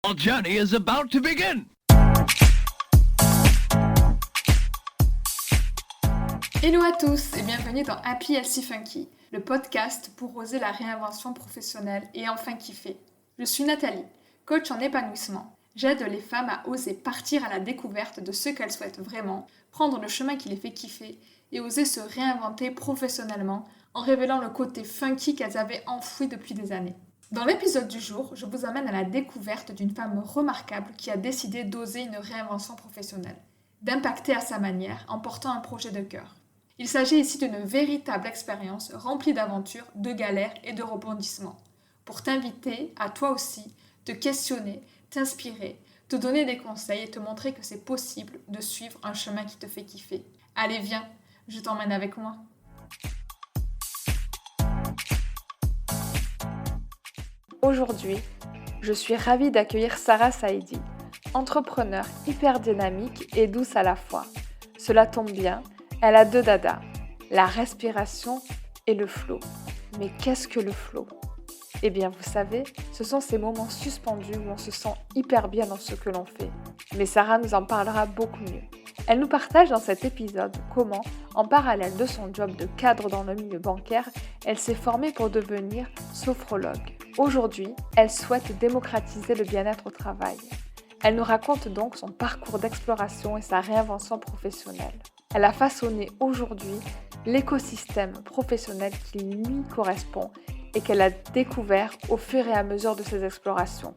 Our journey is about to begin. Hello à tous et bienvenue dans Happy Healthy Funky, le podcast pour oser la réinvention professionnelle et enfin kiffer. Je suis Nathalie, coach en épanouissement. J'aide les femmes à oser partir à la découverte de ce qu'elles souhaitent vraiment, prendre le chemin qui les fait kiffer et oser se réinventer professionnellement en révélant le côté funky qu'elles avaient enfoui depuis des années. Dans l'épisode du jour, je vous amène à la découverte d'une femme remarquable qui a décidé d'oser une réinvention professionnelle, d'impacter à sa manière en portant un projet de cœur. Il s'agit ici d'une véritable expérience remplie d'aventures, de galères et de rebondissements, pour t'inviter à toi aussi te questionner, t'inspirer, te donner des conseils et te montrer que c'est possible de suivre un chemin qui te fait kiffer. Allez, viens, je t'emmène avec moi. Aujourd'hui, je suis ravie d'accueillir Sarah Saidi, entrepreneure hyper dynamique et douce à la fois. Cela tombe bien, elle a deux dadas, la respiration et le flow. Mais qu'est-ce que le flow ? Eh bien, vous savez, ce sont ces moments suspendus où on se sent hyper bien dans ce que l'on fait. Mais Sarah nous en parlera beaucoup mieux. Elle nous partage dans cet épisode comment, en parallèle de son job de cadre dans le milieu bancaire, elle s'est formée pour devenir sophrologue. Aujourd'hui, elle souhaite démocratiser le bien-être au travail. Elle nous raconte donc son parcours d'exploration et sa réinvention professionnelle. Elle a façonné aujourd'hui l'écosystème professionnel qui lui correspond et qu'elle a découvert au fur et à mesure de ses explorations.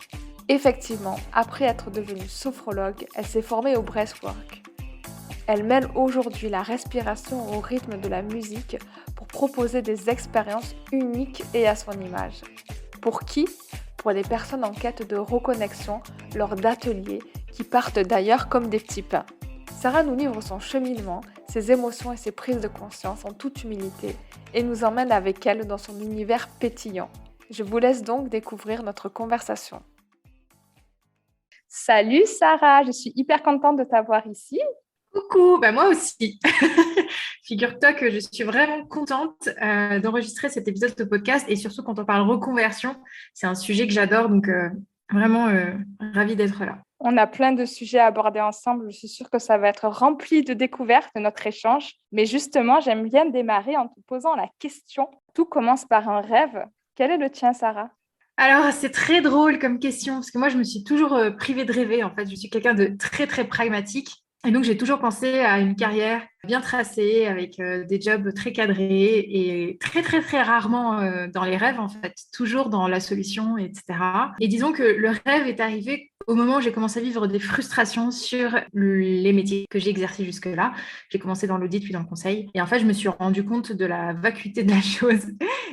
Effectivement, après être devenue sophrologue, elle s'est formée au breathwork. Elle mêle aujourd'hui la respiration au rythme de la musique pour proposer des expériences uniques et à son image. Pour qui ? Pour les personnes en quête de reconnexion lors d'ateliers qui partent d'ailleurs comme des petits pains. Sarah nous livre son cheminement, ses émotions et ses prises de conscience en toute humilité et nous emmène avec elle dans son univers pétillant. Je vous laisse donc découvrir notre conversation. Salut Sarah, je suis hyper contente de t'avoir ici. Coucou, moi aussi. Figure-toi que je suis vraiment contente d'enregistrer cet épisode de podcast et surtout quand on parle reconversion, c'est un sujet que j'adore, donc vraiment ravie d'être là. On a plein de sujets à aborder ensemble, je suis sûre que ça va être rempli de découvertes de notre échange. Mais justement, j'aime bien démarrer en te posant la question. Tout commence par un rêve. Quel est le tien, Sarah ? Alors, c'est très drôle comme question parce que moi, je me suis toujours privée de rêver. En fait, je suis quelqu'un de très, très pragmatique. Et donc, j'ai toujours pensé à une carrière bien tracée, avec des jobs très cadrés et très, très, très rarement dans les rêves, en fait, toujours dans la solution, etc. Et disons que le rêve est arrivé au moment où j'ai commencé à vivre des frustrations sur les métiers que j'ai exercés jusque-là. J'ai commencé dans l'audit puis dans le conseil. Et en fait, je me suis rendu compte de la vacuité de la chose.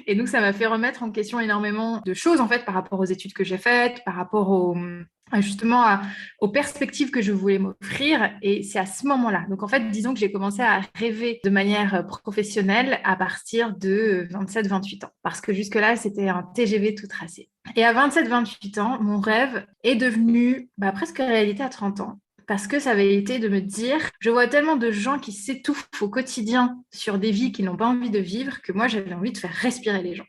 Et donc, ça m'a fait remettre en question énormément de choses, en fait, par rapport aux études que j'ai faites, par rapport aux perspectives que je voulais m'offrir. Et c'est à ce moment-là. Donc, en fait, disons que j'ai commencé à rêver de manière professionnelle à partir de 27-28 ans. Parce que jusque-là, c'était un TGV tout tracé. Et à 27-28 ans, mon rêve est devenu presque réalité à 30 ans. Parce que ça avait été de me dire, je vois tellement de gens qui s'étouffent au quotidien sur des vies qu'ils n'ont pas envie de vivre que moi, j'avais envie de faire respirer les gens.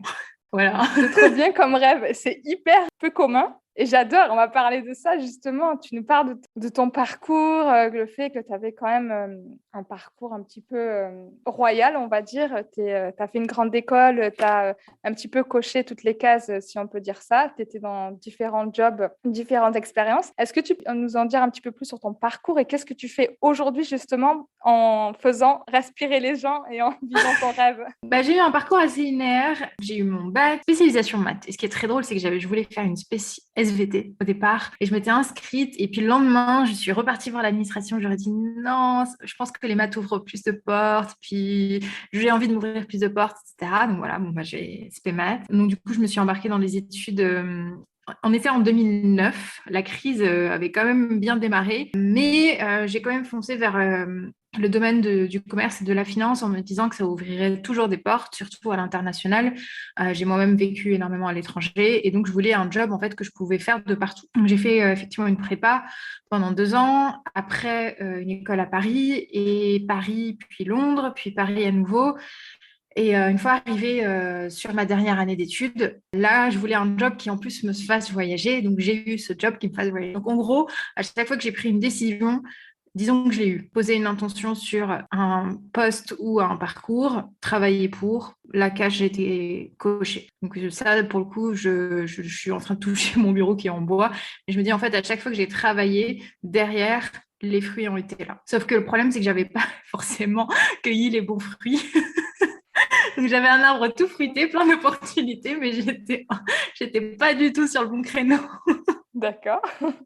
Voilà. C'est trop bien comme rêve, c'est hyper peu commun. Et j'adore, on va parler de ça justement. Tu nous parles de ton parcours, le fait que tu avais quand même un parcours un petit peu royal, on va dire. Tu as fait une grande école, tu as un petit peu coché toutes les cases, si on peut dire ça. Tu étais dans différents jobs, différentes expériences. Est-ce que tu peux nous en dire un petit peu plus sur ton parcours et qu'est-ce que tu fais aujourd'hui justement en faisant respirer les gens et en vivant ton rêve ? J'ai eu un parcours assez linéaire. J'ai eu mon bac, spécialisation maths. Et ce qui est très drôle, c'est que je voulais faire une SVT au départ et je m'étais inscrite et puis le lendemain je suis repartie voir l'administration, j'aurais dit non, je pense que les maths ouvrent plus de portes, puis j'ai envie de m'ouvrir plus de portes, etc. Donc voilà, j'ai SP maths. Donc du coup je me suis embarquée dans les études en effet en 2009, la crise avait quand même bien démarré, mais j'ai quand même foncé vers le domaine du commerce et de la finance en me disant que ça ouvrirait toujours des portes, surtout à l'international. J'ai moi-même vécu énormément à l'étranger et donc je voulais un job en fait que je pouvais faire de partout. Donc j'ai fait effectivement une prépa pendant 2 ans, après une école à Paris et Paris puis Londres, puis Paris à nouveau. Et une fois arrivée sur ma dernière année d'études, là, je voulais un job qui en plus me fasse voyager. Donc, j'ai eu ce job qui me fasse voyager. Donc, en gros, à chaque fois que j'ai pris une décision, disons que je l'ai eu, poser une intention sur un poste ou un parcours, travailler pour, la case, j'ai été cochée. Donc, ça, pour le coup, je suis en train de toucher mon bureau qui est en bois. Et je me dis, en fait, à chaque fois que j'ai travaillé, derrière, les fruits ont été là. Sauf que le problème, c'est que j'avais pas forcément cueilli les bons fruits. Donc, j'avais un arbre tout fruité, plein d'opportunités, mais j'étais pas du tout sur le bon créneau. D'accord.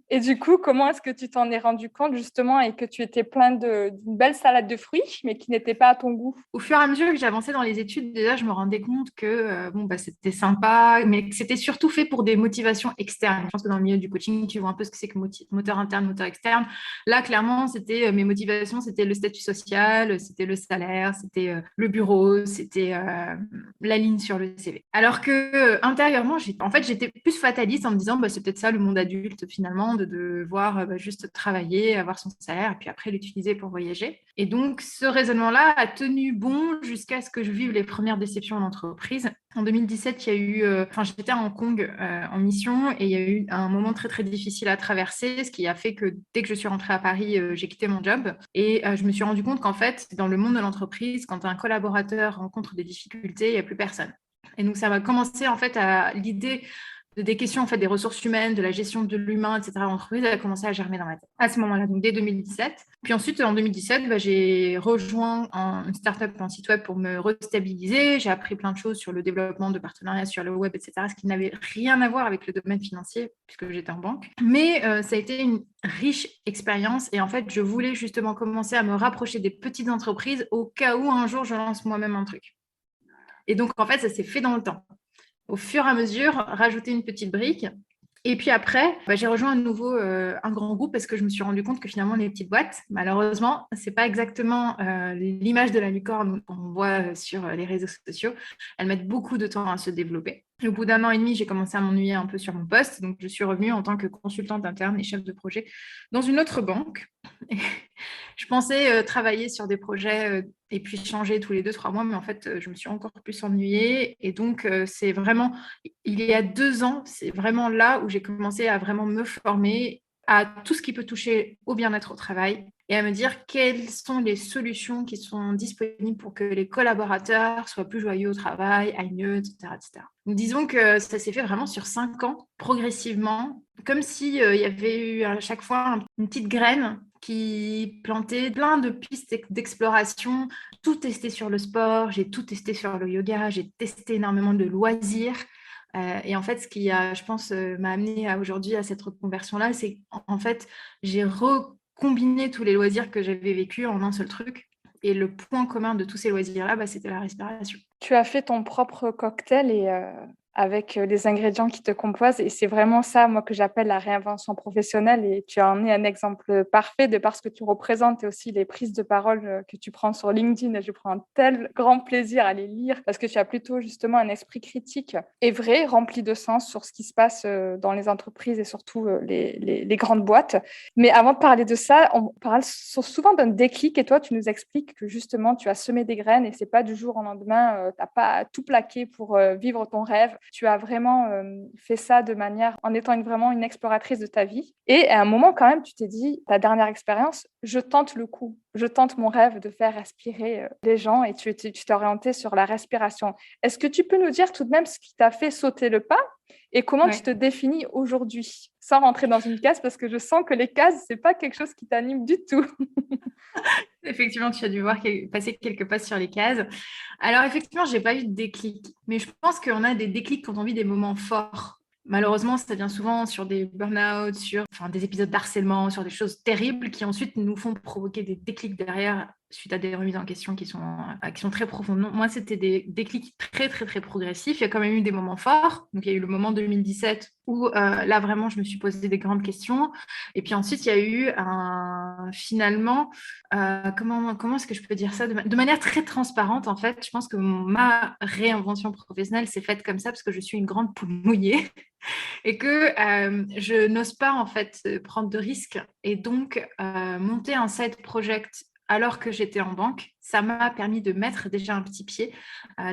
Et du coup, comment est-ce que tu t'en es rendu compte justement et que tu étais plein d'une belle salade de fruits, mais qui n'était pas à ton goût? Au fur et à mesure que j'avançais dans les études, déjà, je me rendais compte que c'était sympa, mais que c'était surtout fait pour des motivations externes. Je pense que dans le milieu du coaching, tu vois un peu ce que c'est que moteur interne, moteur externe. Là, clairement, c'était mes motivations, c'était le statut social, c'était le salaire, c'était le bureau, c'était la ligne sur le CV. Alors que intérieurement, j'étais plus fataliste en me disant, c'est peut-être ça le monde adulte finalement, de devoir juste travailler, avoir son salaire, et puis après l'utiliser pour voyager. Et donc, ce raisonnement-là a tenu bon jusqu'à ce que je vive les premières déceptions en entreprise. En 2017, il y a eu, j'étais à Hong Kong en mission et il y a eu un moment très, très difficile à traverser, ce qui a fait que dès que je suis rentrée à Paris, j'ai quitté mon job. Et je me suis rendu compte qu'en fait, dans le monde de l'entreprise, quand un collaborateur rencontre des difficultés, il n'y a plus personne. Et donc, ça m'a commencé en fait à l'idée des questions en fait des ressources humaines, de la gestion de l'humain, etc. L'entreprise a commencé à germer dans ma tête à ce moment-là, donc dès 2017. Puis ensuite, en 2017, j'ai rejoint une startup, un site web pour me restabiliser. J'ai appris plein de choses sur le développement de partenariats sur le web, etc., ce qui n'avait rien à voir avec le domaine financier puisque j'étais en banque. Mais ça a été une riche expérience et en fait, je voulais justement commencer à me rapprocher des petites entreprises au cas où un jour je lance moi-même un truc. Et donc, en fait, ça s'est fait dans le temps. Au fur et à mesure, rajouter une petite brique. Et puis après, j'ai rejoint à nouveau un grand groupe parce que je me suis rendu compte que finalement, les petites boîtes, malheureusement, ce n'est pas exactement l'image de la licorne qu'on voit sur les réseaux sociaux. Elles mettent beaucoup de temps à se développer. Et au bout d'un an et demi, j'ai commencé à m'ennuyer un peu sur mon poste. Donc, je suis revenue en tant que consultante interne et chef de projet dans une autre banque. Et je pensais travailler sur des projets et puis changer tous les 2-3 mois, mais en fait, je me suis encore plus ennuyée. Et donc, c'est vraiment, il y a 2 ans, c'est vraiment là où j'ai commencé à vraiment me former à tout ce qui peut toucher au bien-être au travail et à me dire quelles sont les solutions qui sont disponibles pour que les collaborateurs soient plus joyeux au travail, aillent mieux, etc., etc. Donc, disons que ça s'est fait vraiment sur 5 ans, progressivement, comme s'il y avait eu à chaque fois une petite graine qui plantait plein de pistes d'exploration, tout testé sur le sport, j'ai tout testé sur le yoga, j'ai testé énormément de loisirs. Et en fait, ce qui a, je pense, m'a amené aujourd'hui à cette reconversion-là, c'est en fait, j'ai recombiné tous les loisirs que j'avais vécus en un seul truc. Et le point commun de tous ces loisirs-là, c'était la respiration. Tu as fait ton propre cocktail et avec les ingrédients qui te composent. Et c'est vraiment ça, moi, que j'appelle la réinvention professionnelle. Et tu en es un exemple parfait de par ce que tu représentes et aussi les prises de parole que tu prends sur LinkedIn. Et je prends un tel grand plaisir à les lire parce que tu as plutôt justement un esprit critique et vrai, rempli de sens sur ce qui se passe dans les entreprises et surtout les grandes boîtes. Mais avant de parler de ça, on parle souvent d'un déclic et toi, tu nous expliques que justement, tu as semé des graines et c'est pas du jour au lendemain, tu n'as pas tout plaqué pour vivre ton rêve. Tu as vraiment fait ça de manière, en étant vraiment une exploratrice de ta vie. Et à un moment, quand même, tu t'es dit, ta dernière expérience, je tente le coup. Je tente mon rêve de faire respirer les gens et tu t'es orientée sur la respiration. Est-ce que tu peux nous dire tout de même ce qui t'a fait sauter le pas et comment tu te définis aujourd'hui, sans rentrer dans une case, parce que je sens que les cases, c'est pas quelque chose qui t'anime du tout. Effectivement, tu as dû voir passer quelques passes sur les cases. Alors, effectivement, je n'ai pas eu de déclic, mais je pense qu'on a des déclics quand on vit des moments forts. Malheureusement, ça vient souvent sur des burn-out, sur des épisodes d'harcèlement, sur des choses terribles qui ensuite nous font provoquer des déclics derrière suite à des remises en question qui sont très profondes. Non, moi, c'était des déclics très, très, très progressifs. Il y a quand même eu des moments forts. Donc, il y a eu le moment 2017 où là, vraiment, je me suis posé des grandes questions. Et puis ensuite, il y a eu finalement, comment est-ce que je peux dire ça de manière très transparente, en fait. Je pense que ma réinvention professionnelle s'est faite comme ça parce que je suis une grande poule mouillée et que je n'ose pas, en fait, prendre de risques et donc monter un side project alors que j'étais en banque. Ça m'a permis de mettre déjà un petit pied,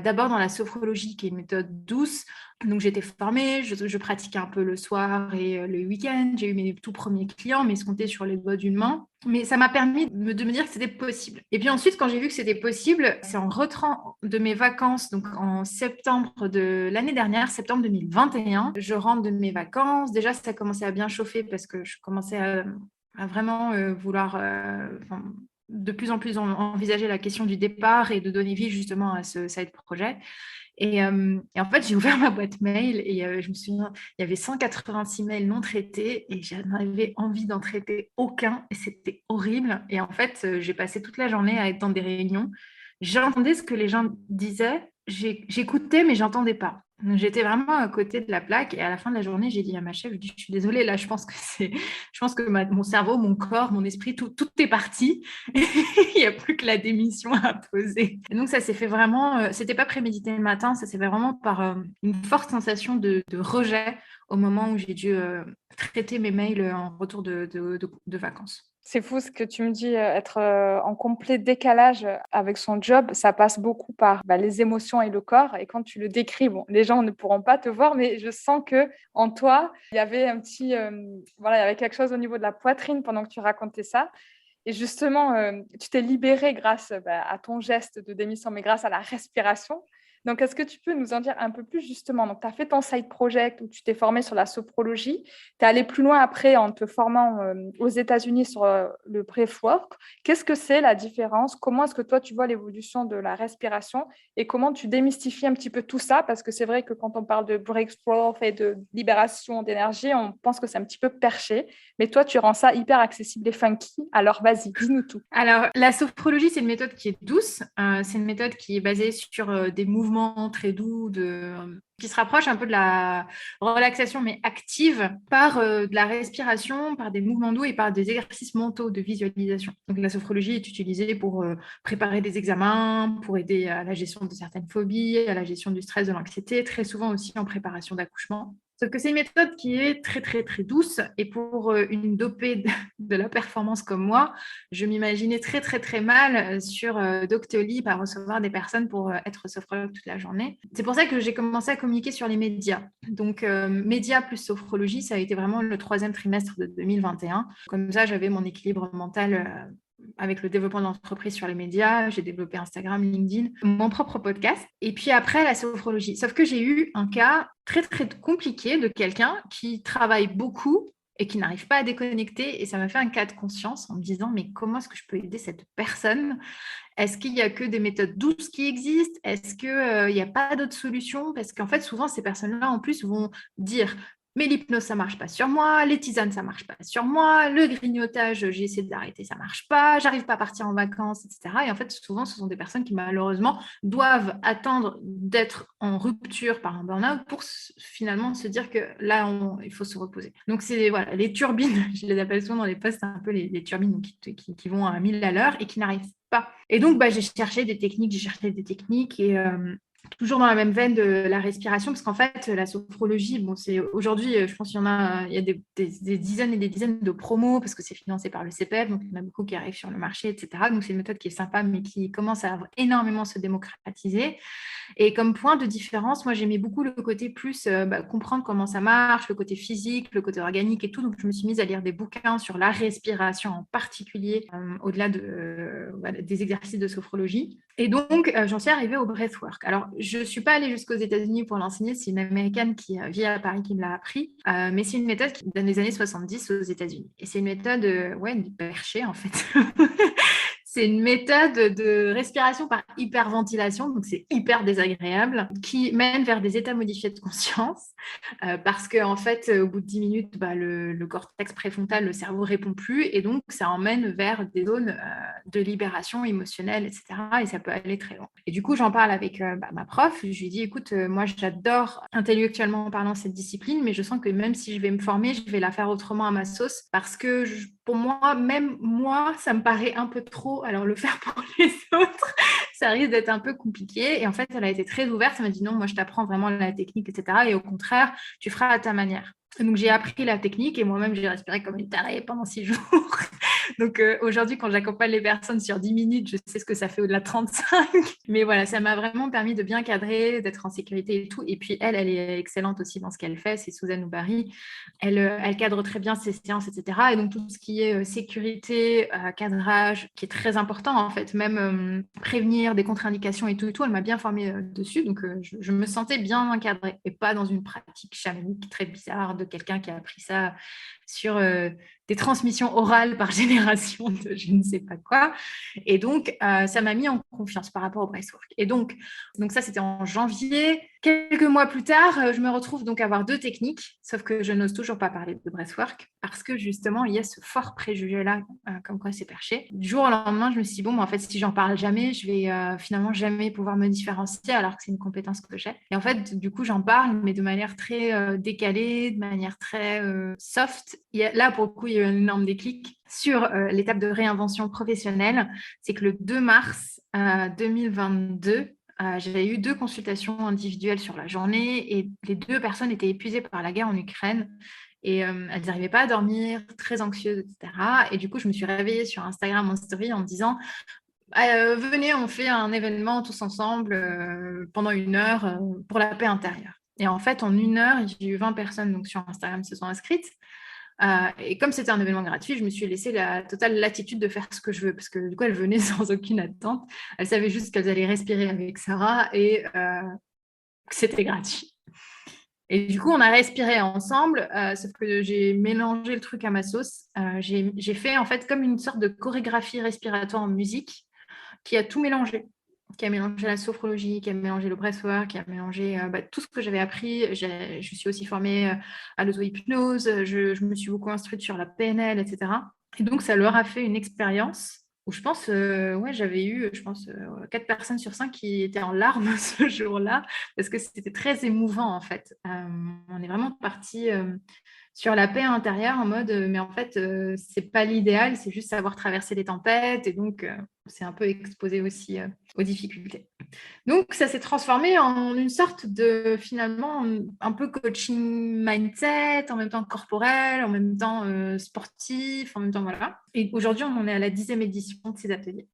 d'abord dans la sophrologie, qui est une méthode douce. Donc, j'étais formée, je pratiquais un peu le soir et le week-end. J'ai eu mes tout premiers clients, mais se comptaient sur les doigts d'une main. Mais ça m'a permis de me dire que c'était possible. Et puis ensuite, quand j'ai vu que c'était possible, c'est en rentrant de mes vacances, donc en septembre de l'année dernière, septembre 2021, je rentre de mes vacances. Déjà, ça commençait à bien chauffer parce que je commençais à vraiment vouloir de plus en plus envisager la question du départ et de donner vie justement à ce side projet. Et en fait, j'ai ouvert ma boîte mail et je me souviens, il y avait 186 mails non traités et je n'avais envie d'en traiter aucun et c'était horrible. Et en fait, j'ai passé toute la journée à être dans des réunions. J'entendais ce que les gens disaient, j'écoutais mais j'entendais pas. Donc, j'étais vraiment à côté de la plaque et à la fin de la journée, j'ai dit à ma chef, je suis désolée, là, je pense que mon cerveau, mon corps, mon esprit, tout est parti. Il n'y a plus que la démission à poser. Et donc, ça s'est fait vraiment, c'était pas prémédité le matin, ça s'est fait vraiment par une forte sensation de rejet au moment où j'ai dû traiter mes mails en retour de vacances. C'est fou ce que tu me dis, être en complet décalage avec son job, ça passe beaucoup par les émotions et le corps. Et quand tu le décris, bon, les gens ne pourront pas te voir, mais je sens que en toi, il y avait un petit, il y avait quelque chose au niveau de la poitrine pendant que tu racontais ça. Et justement, tu t'es libérée grâce à ton geste de démission, mais grâce à la respiration. Donc, est-ce que tu peux nous en dire un peu plus justement? Donc, tu as fait ton side project où tu t'es formée sur la sophrologie. Tu es allée plus loin après en te formant aux États-Unis sur le breathwork. Qu'est-ce que c'est la différence? Comment est-ce que toi, tu vois l'évolution de la respiration et comment tu démystifies un petit peu tout ça? Parce que c'est vrai que quand on parle de breathwork et de libération d'énergie, on pense que c'est un petit peu perché. Mais toi, tu rends ça hyper accessible et funky. Alors, vas-y, dis-nous tout. Alors, la sophrologie, c'est une méthode qui est douce. C'est une méthode qui est basée sur des mouvements très doux, qui se rapproche un peu de la relaxation, mais active, par de la respiration, par des mouvements doux et par des exercices mentaux de visualisation. Donc, la sophrologie est utilisée pour préparer des examens, pour aider à la gestion de certaines phobies, à la gestion du stress, de l'anxiété, très souvent aussi en préparation d'accouchement. Sauf que c'est une méthode qui est très, très, très douce. Et pour une dopée de la performance comme moi, je m'imaginais très, très, très mal sur Doctolib à recevoir des personnes pour être sophrologue toute la journée. C'est pour ça que j'ai commencé à communiquer sur les médias. Donc, médias plus sophrologie, ça a été vraiment le 3e trimestre de 2021. Comme ça, j'avais mon équilibre mental avec le développement d'entreprise sur les médias, j'ai développé Instagram, LinkedIn, mon propre podcast, et puis après la sophrologie. Sauf que j'ai eu un cas très, très compliqué de quelqu'un qui travaille beaucoup et qui n'arrive pas à déconnecter, et ça m'a fait un cas de conscience en me disant, mais comment est-ce que je peux aider cette personne? Est-ce qu'il n'y a que des méthodes douces qui existent? Est-ce qu'il n'y a pas d'autres solutions? Parce qu'en fait, souvent, ces personnes-là, en plus, vont dire... Mais l'hypnose, ça marche pas sur moi, les tisanes, ça marche pas sur moi, le grignotage, j'ai essayé d'arrêter, ça marche pas, j'arrive pas à partir en vacances, etc. Et en fait, souvent, ce sont des personnes qui, malheureusement, doivent attendre d'être en rupture par un burn-out pour finalement se dire que là, il faut se reposer. Donc, c'est les turbines, je les appelle souvent dans les posts, un peu les turbines qui vont à 1000 à l'heure et qui n'arrivent pas. Et donc, j'ai cherché des techniques et... toujours dans la même veine de la respiration, parce qu'en fait, la sophrologie, c'est aujourd'hui, je pense qu'il y a des dizaines et des dizaines de promos, parce que c'est financé par le CPF, donc il y en a beaucoup qui arrivent sur le marché, etc. Donc, c'est une méthode qui est sympa, mais qui commence à énormément se démocratiser. Et comme point de différence, moi, j'aimais beaucoup le côté plus comprendre comment ça marche, le côté physique, le côté organique et tout. Donc, je me suis mise à lire des bouquins sur la respiration en particulier, au-delà des exercices de sophrologie. Et donc, j'en suis arrivée au breathwork. Alors, je ne suis pas allée jusqu'aux États-Unis pour l'enseigner. C'est une Américaine qui vit à Paris qui me l'a appris. Mais c'est une méthode qui date des années 70 aux États-Unis. Et c'est une méthode, perchée, en fait. C'est une méthode de respiration par hyperventilation, donc c'est hyper désagréable, qui mène vers des états modifiés de conscience, parce qu'en fait, au bout de 10 minutes, le cortex préfrontal, le cerveau ne répond plus, et donc ça emmène vers des zones de libération émotionnelle, etc. Et ça peut aller très loin. Et du coup, j'en parle avec ma prof, je lui dis, écoute, moi j'adore intellectuellement parlant cette discipline, mais je sens que même si je vais me former, je vais la faire autrement à ma sauce, parce que pour moi, même moi, ça me paraît un peu trop. Alors, le faire pour les autres, ça risque d'être un peu compliqué. Et en fait, elle a été très ouverte. Elle m'a dit non, moi, je t'apprends vraiment la technique, etc. Et au contraire, tu feras à ta manière. Et donc, j'ai appris la technique et moi-même, j'ai respiré comme une tarée pendant 6 jours Donc aujourd'hui, quand j'accompagne les personnes sur 10 minutes, je sais ce que ça fait au-delà de 35. Mais voilà, ça m'a vraiment permis de bien cadrer, d'être en sécurité et tout. Et puis elle est excellente aussi dans ce qu'elle fait, c'est Suzanne Oubari. Elle cadre très bien ses séances, etc. Et donc tout ce qui est sécurité, cadrage, qui est très important en fait, même prévenir des contre-indications et tout, elle m'a bien formée dessus. Donc je me sentais bien encadrée et pas dans une pratique chamanique très bizarre de quelqu'un qui a appris ça sur des transmissions orales par génération de je ne sais pas quoi. Et donc, ça m'a mis en confiance par rapport au breathwork. Et donc ça, c'était en janvier. Quelques mois plus tard, je me retrouve donc à avoir 2 techniques, sauf que je n'ose toujours pas parler de breathwork parce que justement, il y a ce fort préjugé-là, comme quoi c'est perché. Du jour au lendemain, je me suis dit, bon, en fait, si j'en parle jamais, je vais finalement jamais pouvoir me différencier alors que c'est une compétence que j'ai. Et en fait, du coup, j'en parle, mais de manière très décalée, de manière très soft. Là, pour le coup, il y a eu un énorme déclic sur l'étape de réinvention professionnelle. C'est que le 2 mars 2022, j'avais eu 2 consultations individuelles sur la journée et les 2 personnes étaient épuisées par la guerre en Ukraine et elles n'arrivaient pas à dormir, très anxieuses, etc. Et du coup, je me suis réveillée sur Instagram en story en me disant venez, on fait un événement tous ensemble pendant 1 heure pour la paix intérieure. Et en fait, en 1 heure, j'ai eu 20 personnes donc, sur Instagram qui se sont inscrites. Et comme c'était un événement gratuit, je me suis laissé la totale latitude de faire ce que je veux parce que du coup, elles venaient sans aucune attente. Elles savaient juste qu'elles allaient respirer avec Sarah et que c'était gratuit. Et du coup, on a respiré ensemble, sauf que j'ai mélangé le truc à ma sauce. J'ai fait en fait comme une sorte de chorégraphie respiratoire en musique qui a tout mélangé, qui a mélangé la sophrologie, qui a mélangé le breathwork, qui a mélangé tout ce que j'avais appris. Je suis aussi formée à l'auto-hypnose, je me suis beaucoup instruite sur la PNL, etc. Et donc, ça leur a fait une expérience où je pense, j'avais eu, 4 personnes sur 5 qui étaient en larmes ce jour-là, parce que c'était très émouvant, en fait. On est vraiment parti sur la paix intérieure en mode, mais en fait, c'est pas l'idéal, c'est juste savoir traverser les tempêtes, et donc, c'est un peu exposé aussi aux difficultés. Donc, ça s'est transformé en une sorte de, finalement, un peu coaching mindset, en même temps corporel, en même temps sportif, en même temps, voilà. Et aujourd'hui, on en est à la 10e édition de ces ateliers.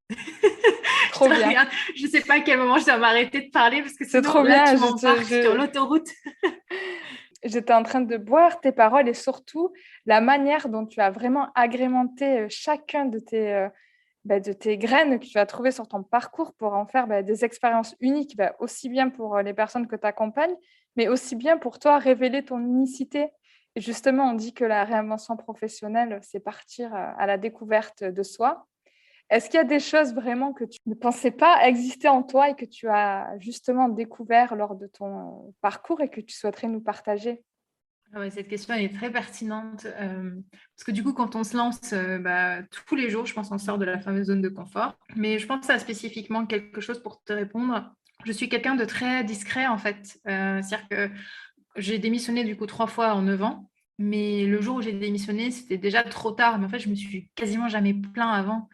Trop bien. Je ne sais pas à quel moment je dois m'arrêter de parler, parce que C'est sinon, trop là, bien. tu m'embarques sur l'autoroute. J'étais en train de boire tes paroles et surtout la manière dont tu as vraiment agrémenté chacun de tes graines que tu as trouvées sur ton parcours pour en faire des expériences uniques, aussi bien pour les personnes que tu accompagnes, mais aussi bien pour toi révéler ton unicité. Et justement, on dit que la réinvention professionnelle, c'est partir à la découverte de soi. Est-ce qu'il y a des choses vraiment que tu ne pensais pas exister en toi et que tu as justement découvert lors de ton parcours et que tu souhaiterais nous partager? Ouais, cette question elle est très pertinente parce que du coup, quand on se lance tous les jours, je pense qu'on sort de la fameuse zone de confort. Mais je pense à spécifiquement quelque chose pour te répondre. Je suis quelqu'un de très discret en fait. C'est-à-dire que j'ai démissionné du coup 3 fois en 9 ans. Mais le jour où j'ai démissionné, c'était déjà trop tard. Mais en fait, je me suis quasiment jamais plaint avant.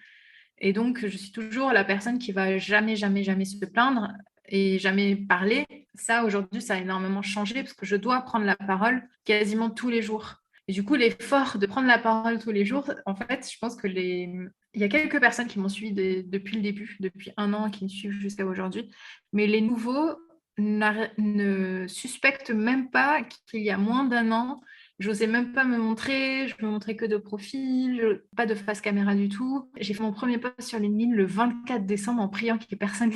Et donc, je suis toujours la personne qui va jamais, jamais, jamais se plaindre et jamais parler. Ça, aujourd'hui, ça a énormément changé parce que je dois prendre la parole quasiment tous les jours. Et du coup, l'effort de prendre la parole tous les jours, en fait, je pense que il y a quelques personnes qui m'ont suivi depuis le début, depuis 1 an, qui me suivent jusqu'à aujourd'hui. Mais les nouveaux ne suspectent même pas qu'il y a moins d'1 an, j'osais même pas me montrer, je me montrais que de profil, pas de face caméra du tout. J'ai fait mon premier post sur LinkedIn le 24 décembre en priant qu'il n'y ait personne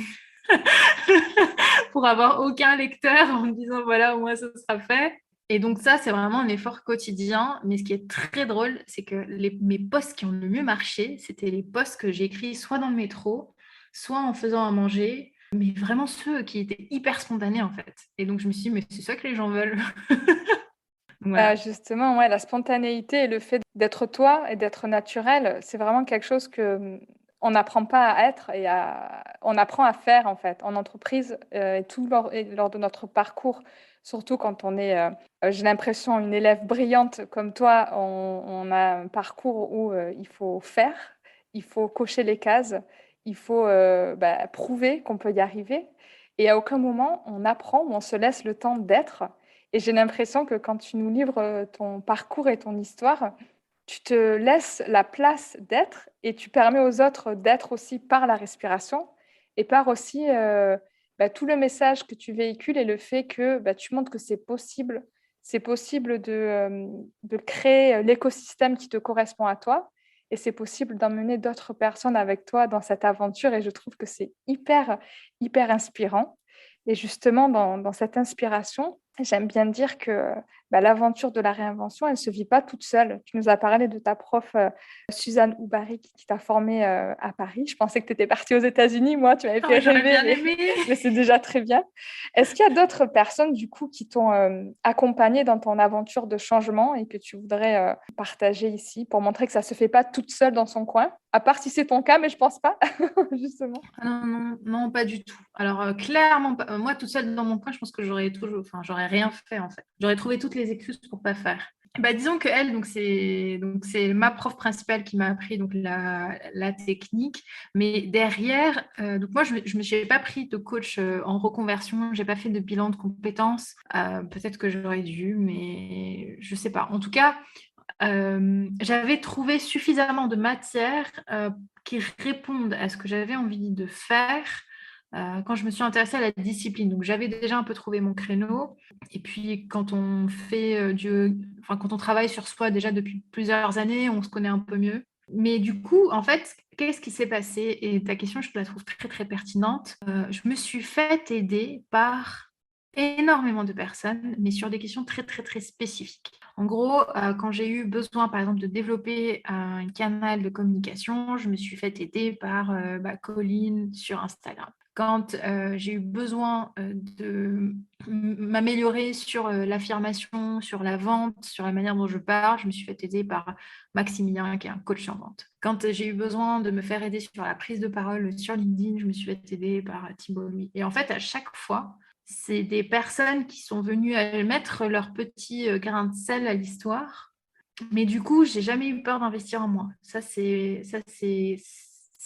pour avoir aucun lecteur, en me disant voilà, au moins ça sera fait. Et donc ça, c'est vraiment un effort quotidien. Mais ce qui est très drôle, c'est que mes posts qui ont le mieux marché, c'était les posts que j'ai écrits soit dans le métro, soit en faisant à manger, mais vraiment ceux qui étaient hyper spontanés en fait. Et donc je me suis dit, mais c'est ça que les gens veulent. Voilà. Justement, ouais, la spontanéité et le fait d'être toi et d'être naturel, c'est vraiment quelque chose que on n'apprend pas à être on apprend à faire en fait en entreprise et lors de notre parcours, surtout quand on est, j'ai l'impression, une élève brillante comme toi, on a un parcours où il faut faire, il faut cocher les cases, il faut prouver qu'on peut y arriver et à aucun moment on apprend ou on se laisse le temps d'être. Et j'ai l'impression que quand tu nous livres ton parcours et ton histoire, tu te laisses la place d'être et tu permets aux autres d'être aussi par la respiration et par aussi tout le message que tu véhicules et le fait que tu montres que c'est possible de créer l'écosystème qui te correspond à toi et c'est possible d'emmener d'autres personnes avec toi dans cette aventure et je trouve que c'est hyper, hyper inspirant. Et justement, dans cette inspiration, j'aime bien dire que l'aventure de la réinvention, elle ne se vit pas toute seule. Tu nous as parlé de ta prof Suzanne Oubari qui t'a formée à Paris. Je pensais que tu étais partie aux États-Unis, moi, tu m'avais fait J'aurais rêver, bien mais, aimé. mais c'est déjà très bien. Est-ce qu'il y a d'autres personnes, du coup, qui t'ont accompagnée dans ton aventure de changement et que tu voudrais partager ici pour montrer que ça ne se fait pas toute seule dans son coin? À part si c'est ton cas, mais je ne pense pas, justement. Ah non, non, non, pas du tout. Alors, clairement, moi, toute seule dans mon coin, je pense que j'aurais rien fait, en fait. J'aurais trouvé toutes les excuses pour pas faire. Bah, disons que elle, donc c'est ma prof principale qui m'a appris donc la technique. Mais derrière, donc moi, je me suis pas pris de coach en reconversion. J'ai pas fait de bilan de compétences. Peut-être que j'aurais dû, mais je sais pas. En tout cas, j'avais trouvé suffisamment de matières qui répondent à ce que j'avais envie de faire quand je me suis intéressée à la discipline. Donc, j'avais déjà un peu trouvé mon créneau. Et puis, quand on fait quand on travaille sur soi déjà depuis plusieurs années, on se connaît un peu mieux. Mais du coup, en fait, qu'est-ce qui s'est passé? Et ta question, je la trouve très, très pertinente. Je me suis fait aider par énormément de personnes, mais sur des questions très, très, très spécifiques. En gros, quand j'ai eu besoin, par exemple, de développer un canal de communication, je me suis fait aider par Colline sur Instagram. Quand j'ai eu besoin de m'améliorer sur l'affirmation, sur la vente, sur la manière dont je parle, je me suis fait aider par Maximilien, qui est un coach en vente. Quand j'ai eu besoin de me faire aider sur la prise de parole sur LinkedIn, je me suis fait aider par Thibault Louis. Et en fait, à chaque fois, c'est des personnes qui sont venues mettre leur petit grain de sel à l'histoire. Mais du coup, j'ai jamais eu peur d'investir en moi. C'est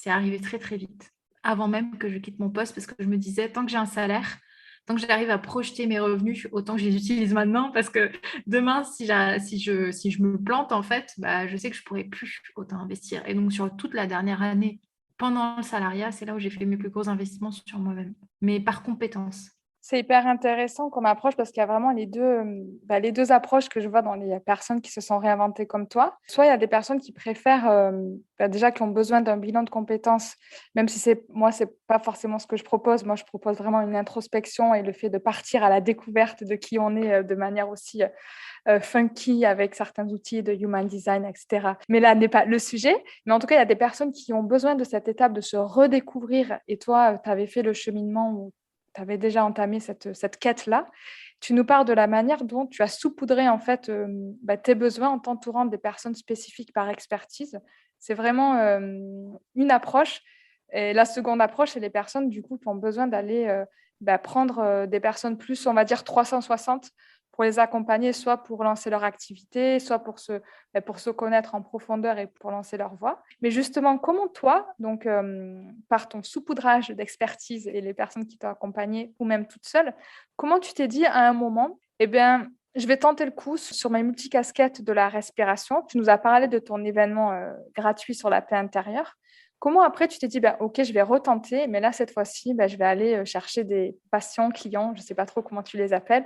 arrivé très, très vite. Avant même que je quitte mon poste, parce que je me disais, tant que j'ai un salaire, tant que j'arrive à projeter mes revenus, autant que je les utilise maintenant, parce que demain, si je me plante, en fait, je sais que je pourrai plus autant investir. Et donc, sur toute la dernière année, pendant le salariat, c'est là où j'ai fait mes plus gros investissements sur moi-même, mais par compétence. C'est hyper intéressant comme approche parce qu'il y a vraiment les deux approches que je vois dans les personnes qui se sont réinventées comme toi. Soit il y a des personnes qui préfèrent, déjà qui ont besoin d'un bilan de compétences, même si c'est pas forcément ce que je propose. Moi, je propose vraiment une introspection et le fait de partir à la découverte de qui on est de manière aussi funky avec certains outils de human design, etc. Mais là n'est pas le sujet. Mais en tout cas, il y a des personnes qui ont besoin de cette étape de se redécouvrir. Et toi, tu avais fait le cheminement où tu avais déjà entamé cette quête-là. Tu nous parles de la manière dont tu as saupoudré en fait tes besoins en t'entourant des personnes spécifiques par expertise. C'est vraiment une approche. Et la seconde approche, c'est les personnes du coup qui ont besoin d'aller prendre des personnes plus, on va dire, 360 pour les accompagner, soit pour lancer leur activité, soit pour se connaître en profondeur et pour lancer leur voie. Mais justement, comment toi, donc par ton saupoudrage d'expertise et les personnes qui t'ont accompagné, ou même toute seule, comment tu t'es dit à un moment, eh bien, je vais tenter le coup sur mes multicasquettes de la respiration. Tu nous as parlé de ton événement gratuit sur la paix intérieure. Comment après tu t'es dit, ok, je vais retenter, mais là, cette fois-ci, je vais aller chercher des patients, clients, je ne sais pas trop comment tu les appelles.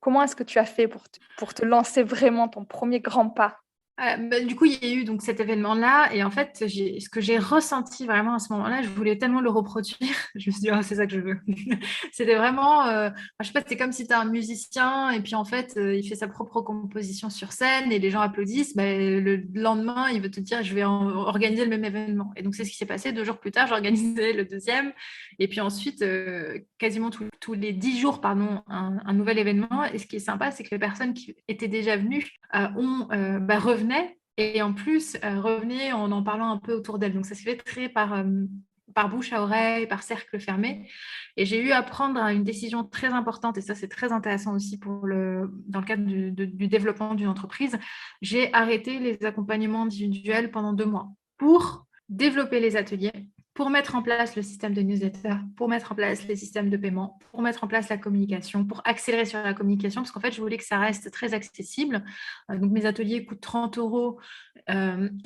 Comment est-ce que tu as fait pour te lancer vraiment ton premier grand pas? Du coup, il y a eu donc cet événement-là, et en fait, ce que j'ai ressenti vraiment à ce moment-là, je voulais tellement le reproduire. Je me suis dit, oh, c'est ça que je veux. C'était vraiment, je sais pas, c'est comme si tu as un musicien, et puis en fait, il fait sa propre composition sur scène, et les gens applaudissent. Le lendemain, il veut te dire, je vais organiser le même événement. Et donc, c'est ce qui s'est passé. 2 jours plus tard, j'ai organisé le deuxième, et puis ensuite, quasiment tous les 10 jours, pardon, un nouvel événement. Et ce qui est sympa, c'est que les personnes qui étaient déjà venues revenaient, et en plus revenaient en parlant un peu autour d'elles. Donc ça se fait très par bouche à oreille, par cercle fermé. Et j'ai eu à prendre une décision très importante, et ça c'est très intéressant aussi dans le cadre du développement d'une entreprise. J'ai arrêté les accompagnements individuels pendant 2 mois pour développer les ateliers pour mettre en place le système de newsletter, pour mettre en place les systèmes de paiement, pour mettre en place la communication, pour accélérer sur la communication, parce qu'en fait, je voulais que ça reste très accessible. Donc, mes ateliers coûtent 30 €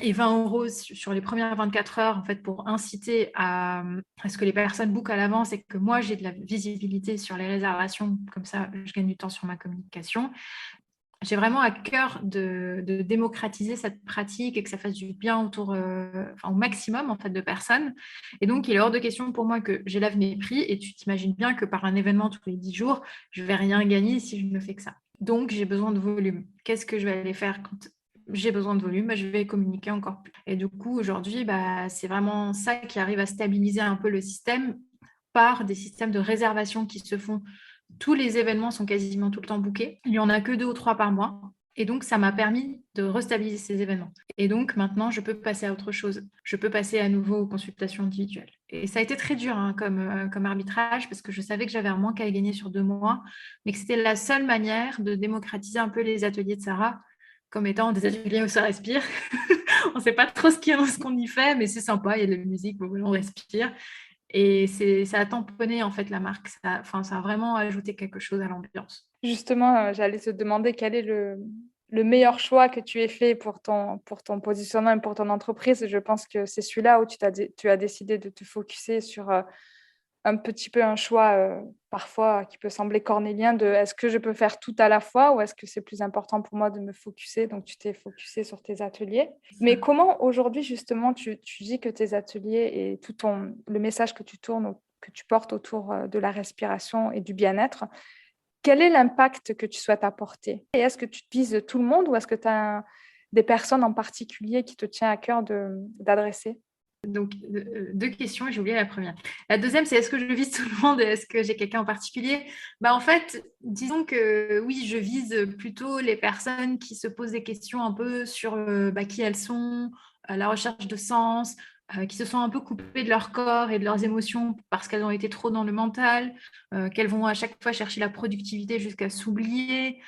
et 20 € sur les premières 24 heures, en fait, pour inciter à ce que les personnes bookent à l'avance et que moi, j'ai de la visibilité sur les réservations. Comme ça, je gagne du temps sur ma communication. J'ai vraiment à cœur de démocratiser cette pratique et que ça fasse du bien au maximum en fait, de personnes. Et donc, il est hors de question pour moi que j'élève mes prix. Et tu t'imagines bien que par un événement tous les 10 jours, je ne vais rien gagner si je ne fais que ça. Donc, j'ai besoin de volume. Qu'est-ce que je vais aller faire quand j'ai besoin de volume? Je vais communiquer encore plus. Et du coup, aujourd'hui, c'est vraiment ça qui arrive à stabiliser un peu le système par des systèmes de réservation qui se font. Tous les événements sont quasiment tout le temps bookés. Il n'y en a que 2 ou 3 par mois. Et donc, ça m'a permis de restabiliser ces événements. Et donc, maintenant, je peux passer à autre chose. Je peux passer à nouveau aux consultations individuelles. Et ça a été très dur comme arbitrage parce que je savais que j'avais un manque à gagner sur 2 mois, mais que c'était la seule manière de démocratiser un peu les ateliers de Sarah comme étant des ateliers où ça respire. On ne sait pas trop ce qu'on y fait, mais c'est sympa. Il y a de la musique, on respire. Et ça a tamponné en fait la marque, ça a vraiment ajouté quelque chose à l'ambiance. Justement, j'allais te demander quel est le meilleur choix que tu aies fait pour ton positionnement et pour ton entreprise. Je pense que c'est celui-là où tu as décidé de te focuser sur un petit peu un choix parfois qui peut sembler cornélien de est-ce que je peux faire tout à la fois ou est-ce que c'est plus important pour moi de me focuser. Donc, tu t'es focusé sur tes ateliers. Mais comment aujourd'hui, justement, tu dis que tes ateliers et tout le message que que tu portes autour de la respiration et du bien-être, quel est l'impact que tu souhaites apporter? Et est-ce que tu vises tout le monde ou est-ce que tu as des personnes en particulier qui te tient à cœur d'adresser? Donc, 2 questions, j'ai oublié la première. La deuxième, c'est est-ce que je vise tout le monde et est-ce que j'ai quelqu'un en particulier? En fait, disons que oui, je vise plutôt les personnes qui se posent des questions un peu sur qui elles sont, la recherche de sens, qui se sont un peu coupées de leur corps et de leurs émotions parce qu'elles ont été trop dans le mental, qu'elles vont à chaque fois chercher la productivité jusqu'à s'oublier.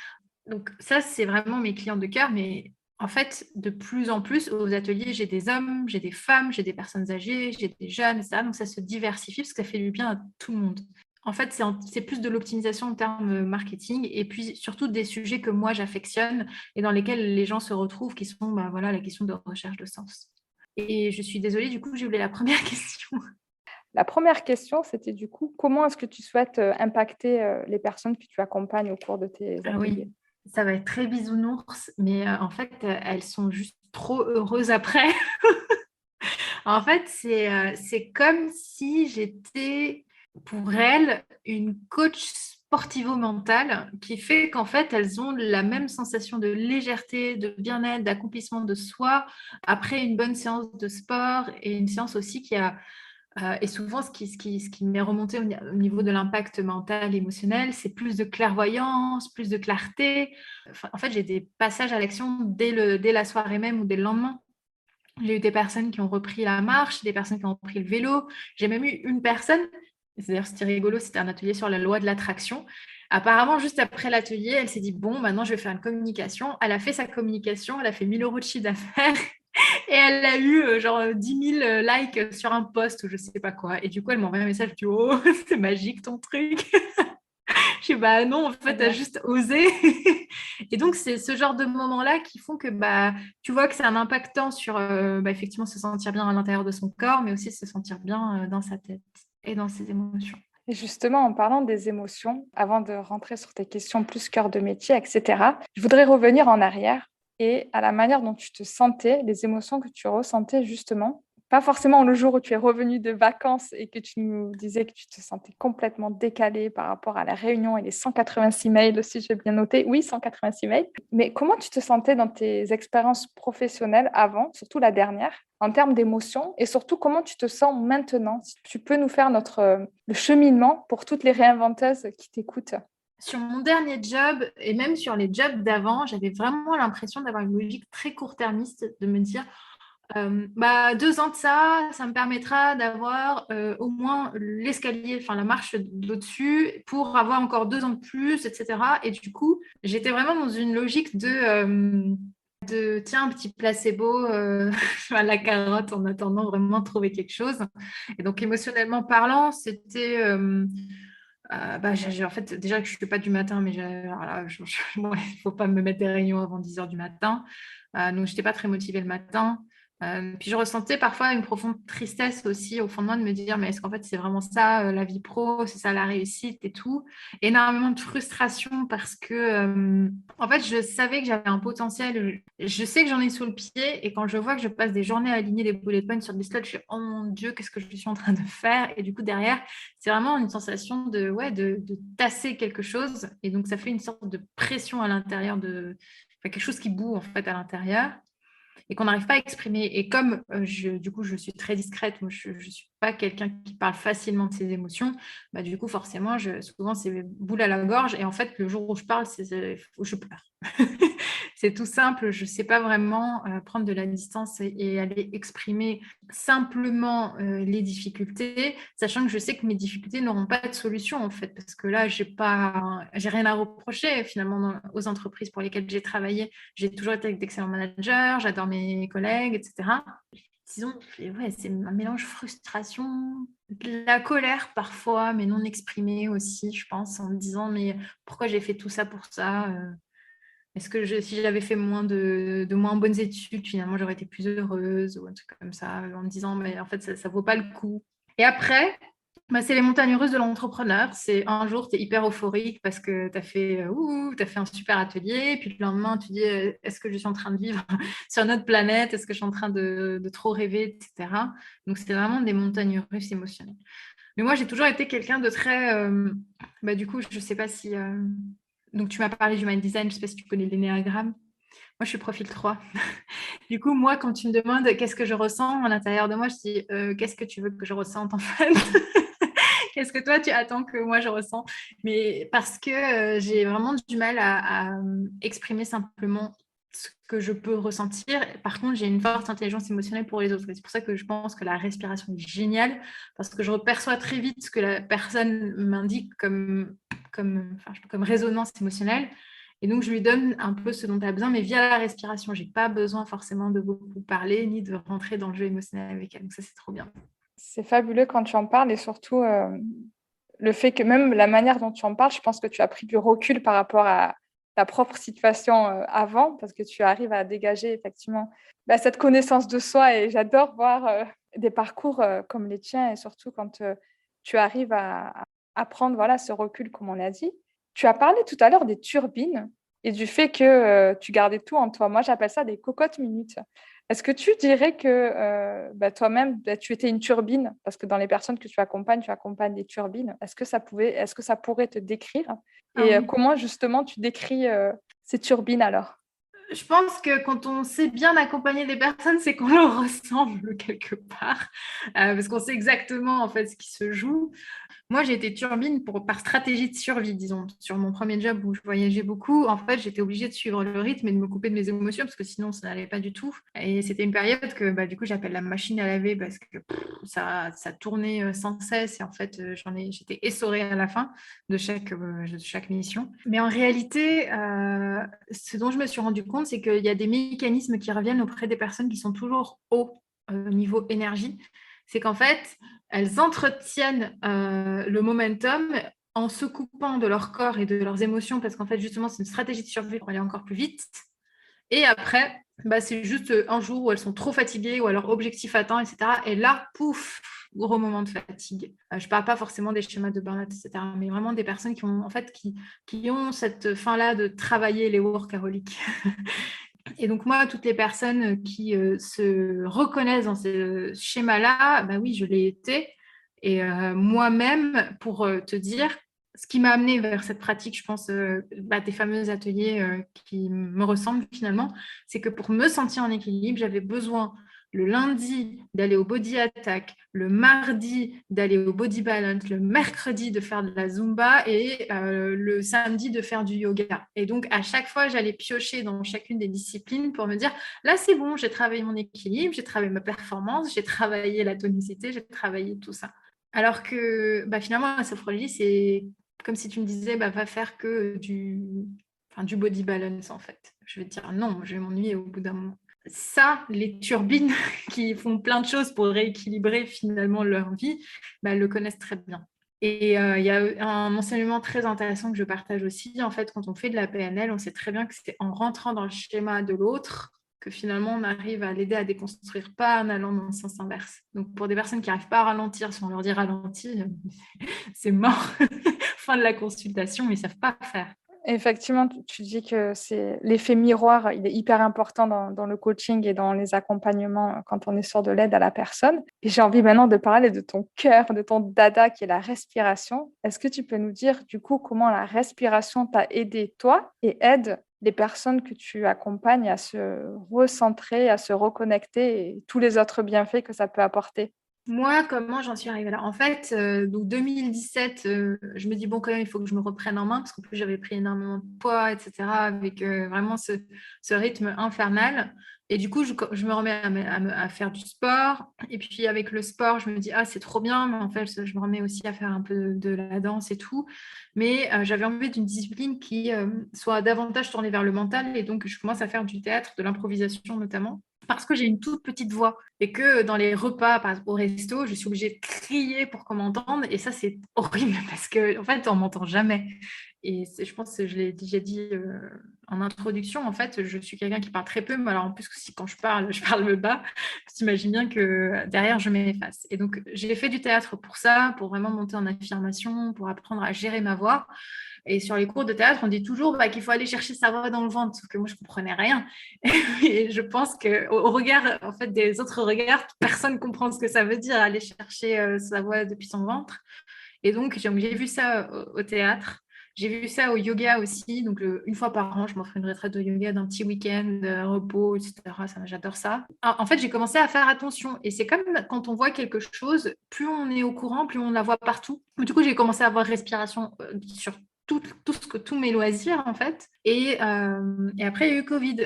Donc ça, c'est vraiment mes clients de cœur, mais en fait, de plus en plus, aux ateliers, j'ai des hommes, j'ai des femmes, j'ai des personnes âgées, j'ai des jeunes, etc. Donc ça se diversifie parce que ça fait du bien à tout le monde. En fait, c'est plus de l'optimisation en termes marketing et puis surtout des sujets que moi j'affectionne et dans lesquels les gens se retrouvent, qui sont la question de recherche de sens. Et je suis désolée, du coup, j'ai oublié la première question. La première question, c'était du coup, comment est-ce que tu souhaites impacter les personnes que tu accompagnes au cours de tes Ah ateliers? oui, ça va être très bisounours, mais en fait, elles sont juste trop heureuses après. En fait, c'est comme si j'étais pour elles une coach sportivo-mentale qui fait qu'en fait, elles ont la même sensation de légèreté, de bien-être, d'accomplissement de soi après une bonne séance de sport et une séance aussi qui a et souvent, ce qui m'est remonté au niveau de l'impact mental, émotionnel, c'est plus de clairvoyance, plus de clarté. En fait, j'ai des passages à l'action dès la soirée même ou dès le lendemain. J'ai eu des personnes qui ont repris la marche, des personnes qui ont repris le vélo. J'ai même eu une personne, d'ailleurs c'était rigolo, c'était un atelier sur la loi de l'attraction. Apparemment, juste après l'atelier, elle s'est dit, bon, maintenant je vais faire une communication. Elle a fait sa communication, elle a fait 1 000 € de chiffre d'affaires. Et elle a eu genre 10 000 likes sur un post ou je sais pas quoi. Et du coup, elle m'a envoyé un message, du oh, c'est magique ton truc. Je dis non, en fait, t'as juste osé. Et donc, c'est ce genre de moments-là qui font que tu vois que c'est un impactant sur effectivement se sentir bien à l'intérieur de son corps, mais aussi se sentir bien dans sa tête et dans ses émotions. Et justement, en parlant des émotions, avant de rentrer sur tes questions plus cœur de métier, etc., je voudrais revenir en arrière et à la manière dont tu te sentais, les émotions que tu ressentais justement. Pas forcément le jour où tu es revenu de vacances et que tu nous disais que tu te sentais complètement décalé par rapport à la réunion et les 186 mails, si j'ai bien noté. Oui, 186 mails. Mais comment tu te sentais dans tes expériences professionnelles avant, surtout la dernière, en termes d'émotions et surtout comment tu te sens maintenant? Si tu peux nous faire le cheminement pour toutes les réinventeuses qui t'écoutent. Sur mon dernier job et même sur les jobs d'avant, j'avais vraiment l'impression d'avoir une logique très court-termiste, de me dire 2 ans de ça me permettra d'avoir au moins l'escalier, enfin la marche d'au-dessus pour avoir encore 2 ans de plus, etc. Et du coup, j'étais vraiment dans une logique de tiens, un petit placebo à la carotte en attendant vraiment de trouver quelque chose. Et donc, émotionnellement parlant, c'était... en fait, déjà que je ne suis pas du matin, mais il ne faut pas me mettre des réunions avant 10 heures du matin. Donc, je n'étais pas très motivée le matin. Puis je ressentais parfois une profonde tristesse aussi au fond de moi de me dire, mais est-ce qu'en fait c'est vraiment ça la vie pro, c'est ça la réussite et tout. Énormément de frustration parce que en fait je savais que j'avais un potentiel, je sais que j'en ai sous le pied et quand je vois que je passe des journées à aligner les bullet points sur des slots, je suis oh mon Dieu, qu'est-ce que je suis en train de faire? Et du coup derrière, c'est vraiment une sensation de tasser quelque chose et donc ça fait une sorte de pression à l'intérieur quelque chose qui bout en fait à l'intérieur et qu'on n'arrive pas à exprimer. Et comme du coup, je suis très discrète, moi, je ne suis pas quelqu'un qui parle facilement de ses émotions, bah, du coup, forcément, souvent, c'est boule à la gorge. Et en fait, le jour où je parle, je pleure. C'est tout simple. Je ne sais pas vraiment prendre de la distance et aller exprimer simplement les difficultés, sachant que je sais que mes difficultés n'auront pas de solution, en fait, parce que là, j'ai rien à reprocher, finalement, aux entreprises pour lesquelles j'ai travaillé. J'ai toujours été avec d'excellents managers, j'adore mes collègues, etc. Disons, ouais, c'est un mélange frustration, de la colère parfois, mais non exprimée aussi, je pense, en me disant, mais pourquoi j'ai fait tout ça pour ça est-ce que si j'avais fait de moins bonnes études, finalement, j'aurais été plus heureuse ou un truc comme ça, en me disant, mais en fait, ça ne vaut pas le coup. Et après, c'est les montagnes russes de l'entrepreneur. C'est un jour, tu es hyper euphorique parce que tu as fait un super atelier. Puis le lendemain, tu dis, est-ce que je suis en train de vivre sur notre planète? Est-ce que je suis en train de trop rêver, etc. Donc, c'est vraiment des montagnes russes émotionnelles. Mais moi, j'ai toujours été quelqu'un de très... du coup, je ne sais pas si... Donc, tu m'as parlé du mind design. Je ne sais pas si tu connais l'énéagramme. Moi, je suis profil 3. Du coup, moi, quand tu me demandes qu'est-ce que je ressens à l'intérieur de moi, je dis qu'est-ce que tu veux que je ressente en fait? Qu'est-ce que toi, tu attends que moi, je ressens? Mais parce que j'ai vraiment du mal à exprimer simplement ce que je peux ressentir. Par contre, j'ai une forte intelligence émotionnelle pour les autres. Et c'est pour ça que je pense que la respiration est géniale parce que je perçois très vite ce que la personne m'indique comme résonance émotionnelle. Et donc, je lui donne un peu ce dont elle a besoin, mais via la respiration. Je n'ai pas besoin forcément de beaucoup parler ni de rentrer dans le jeu émotionnel avec elle. Donc, ça, c'est trop bien. C'est fabuleux quand tu en parles et surtout le fait que même la manière dont tu en parles, je pense que tu as pris du recul par rapport à ta propre situation avant parce que tu arrives à dégager effectivement cette connaissance de soi et j'adore voir des parcours comme les tiens et surtout quand tu arrives à prendre ce recul comme on l'a dit. Tu as parlé tout à l'heure des turbines et du fait que tu gardais tout en toi. Moi, j'appelle ça des cocottes minutes. Est-ce que tu dirais que toi-même, tu étais une turbine? Parce que dans les personnes que tu accompagnes des turbines. Est-ce que ça pourrait te décrire? Et Oui. comment justement tu décris ces turbines alors? Je pense que quand on sait bien accompagner des personnes, c'est qu'on leur ressemble quelque part, parce qu'on sait exactement en fait ce qui se joue. Moi, j'ai été turbine par stratégie de survie, disons. Sur mon premier job où je voyageais beaucoup, en fait, j'étais obligée de suivre le rythme et de me couper de mes émotions parce que sinon, ça n'allait pas du tout. Et c'était une période que, du coup, j'appelle la machine à laver parce que ça tournait sans cesse et en fait, j'étais essorée à la fin de chaque mission. Mais en réalité, ce dont je me suis rendu compte, c'est qu'il y a des mécanismes qui reviennent auprès des personnes qui sont toujours haut niveau énergie. C'est qu'en fait, elles entretiennent le momentum en se coupant de leur corps et de leurs émotions parce qu'en fait, justement, c'est une stratégie de survie pour aller encore plus vite. Et après, c'est juste un jour où elles sont trop fatiguées, où leur objectif atteint, etc. Et là, pouf, gros moment de fatigue. Je ne parle pas forcément des schémas de burn-out, etc., mais vraiment des personnes qui ont, en fait, qui ont cette fin-là de travailler les workaholics. Et donc, moi, toutes les personnes qui se reconnaissent dans ce schéma-là, oui, je l'ai été. Et moi-même, pour te dire, ce qui m'a amenée vers cette pratique, je pense, des fameux ateliers qui me ressemblent finalement, c'est que pour me sentir en équilibre, j'avais besoin le lundi d'aller au body attack, le mardi d'aller au body balance, le mercredi de faire de la zumba et le samedi de faire du yoga. Et donc, à chaque fois, j'allais piocher dans chacune des disciplines pour me dire, là, c'est bon, j'ai travaillé mon équilibre, j'ai travaillé ma performance, j'ai travaillé la tonicité, j'ai travaillé tout ça. Alors que finalement, la sophrologie, c'est comme si tu me disais, va faire que du body balance en fait. Je vais te dire non, je vais m'ennuyer au bout d'un moment. Ça, les turbines qui font plein de choses pour rééquilibrer finalement leur vie, elles le connaissent très bien. Et il y a un enseignement très intéressant que je partage aussi. En fait, quand on fait de la PNL, on sait très bien que c'est en rentrant dans le schéma de l'autre que finalement on arrive à l'aider à déconstruire, pas en allant dans le sens inverse. Donc pour des personnes qui n'arrivent pas à ralentir, si on leur dit ralentis, c'est mort. Fin de la consultation, mais ils ne savent pas faire. Effectivement, tu dis que c'est l'effet miroir, il est hyper important dans le coaching et dans les accompagnements quand on est sur de l'aide à la personne. Et j'ai envie maintenant de parler de ton cœur, de ton dada qui est la respiration. Est-ce que tu peux nous dire du coup comment la respiration t'a aidé toi et aide les personnes que tu accompagnes à se recentrer, à se reconnecter et tous les autres bienfaits que ça peut apporter? Moi, comment j'en suis arrivée là? En fait, donc 2017, je me dis, bon, quand même, il faut que je me reprenne en main, parce qu'en plus, j'avais pris énormément de poids, etc., avec vraiment ce rythme infernal. Et du coup, je me remets à faire du sport. Et puis, avec le sport, je me dis, ah, c'est trop bien, mais en fait, je me remets aussi à faire un peu de la danse et tout. Mais j'avais envie d'une discipline qui soit davantage tournée vers le mental. Et donc, je commence à faire du théâtre, de l'improvisation notamment, parce que j'ai une toute petite voix et que dans les repas, par exemple, au resto, je suis obligée de crier pour qu'on m'entende. Et ça, c'est horrible parce qu'en fait, on ne m'entend jamais. Et je pense que je l'ai déjà dit en introduction. En fait, je suis quelqu'un qui parle très peu. Mais alors, en plus, quand je parle bas. Tu imagines bien que derrière, je m'efface. Et donc, j'ai fait du théâtre pour ça, pour vraiment monter en affirmation, pour apprendre à gérer ma voix. Et sur les cours de théâtre, on dit toujours qu'il faut aller chercher sa voix dans le ventre, sauf que moi, je ne comprenais rien. Et je pense qu'au regard en fait, des autres regards, personne ne comprend ce que ça veut dire, aller chercher sa voix depuis son ventre. Et donc, j'ai vu ça au théâtre. J'ai vu ça au yoga aussi. Donc, une fois par an, je m'offre une retraite de yoga d'un petit week-end, repos, etc. J'adore ça. En fait, j'ai commencé à faire attention. Et c'est comme quand on voit quelque chose, plus on est au courant, plus on la voit partout. Du coup, j'ai commencé à avoir respiration sur tous mes loisirs, en fait. Et après, il y a eu Covid.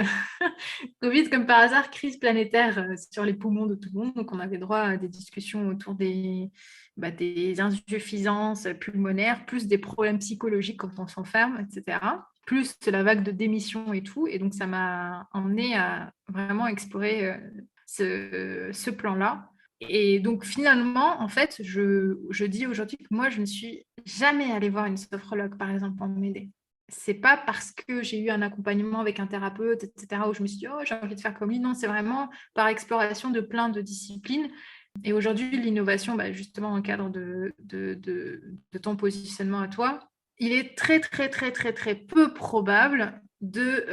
Covid, comme par hasard, crise planétaire sur les poumons de tout le monde. Donc, on avait droit à des discussions autour des insuffisances pulmonaires, plus des problèmes psychologiques quand on s'enferme, etc. Plus la vague de démission et tout. Et donc, ça m'a emmené à vraiment explorer ce plan-là. Et donc, finalement, en fait, je dis aujourd'hui que moi, je ne suis jamais allée voir une sophrologue, par exemple, pour m'aider. C'est pas parce que j'ai eu un accompagnement avec un thérapeute, etc., où je me suis dit, oh, j'ai envie de faire comme lui. Non, c'est vraiment par exploration de plein de disciplines. Et aujourd'hui, l'innovation, justement, dans le cadre de ton positionnement à toi, il est très, très, très, très, très peu probable de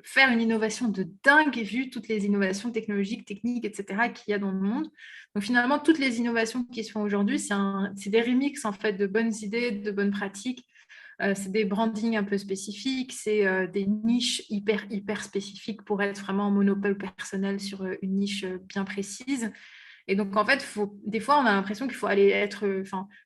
faire une innovation de dingue vu toutes les innovations technologiques, techniques, etc. qu'il y a dans le monde. Donc finalement, toutes les innovations qui se font aujourd'hui, c'est des remixes en fait de bonnes idées, de bonnes pratiques. C'est des brandings un peu spécifiques, c'est des niches hyper, hyper spécifiques pour être vraiment en monopole personnel sur une niche bien précise. Et donc, en fait, des fois, on a l'impression qu'il faut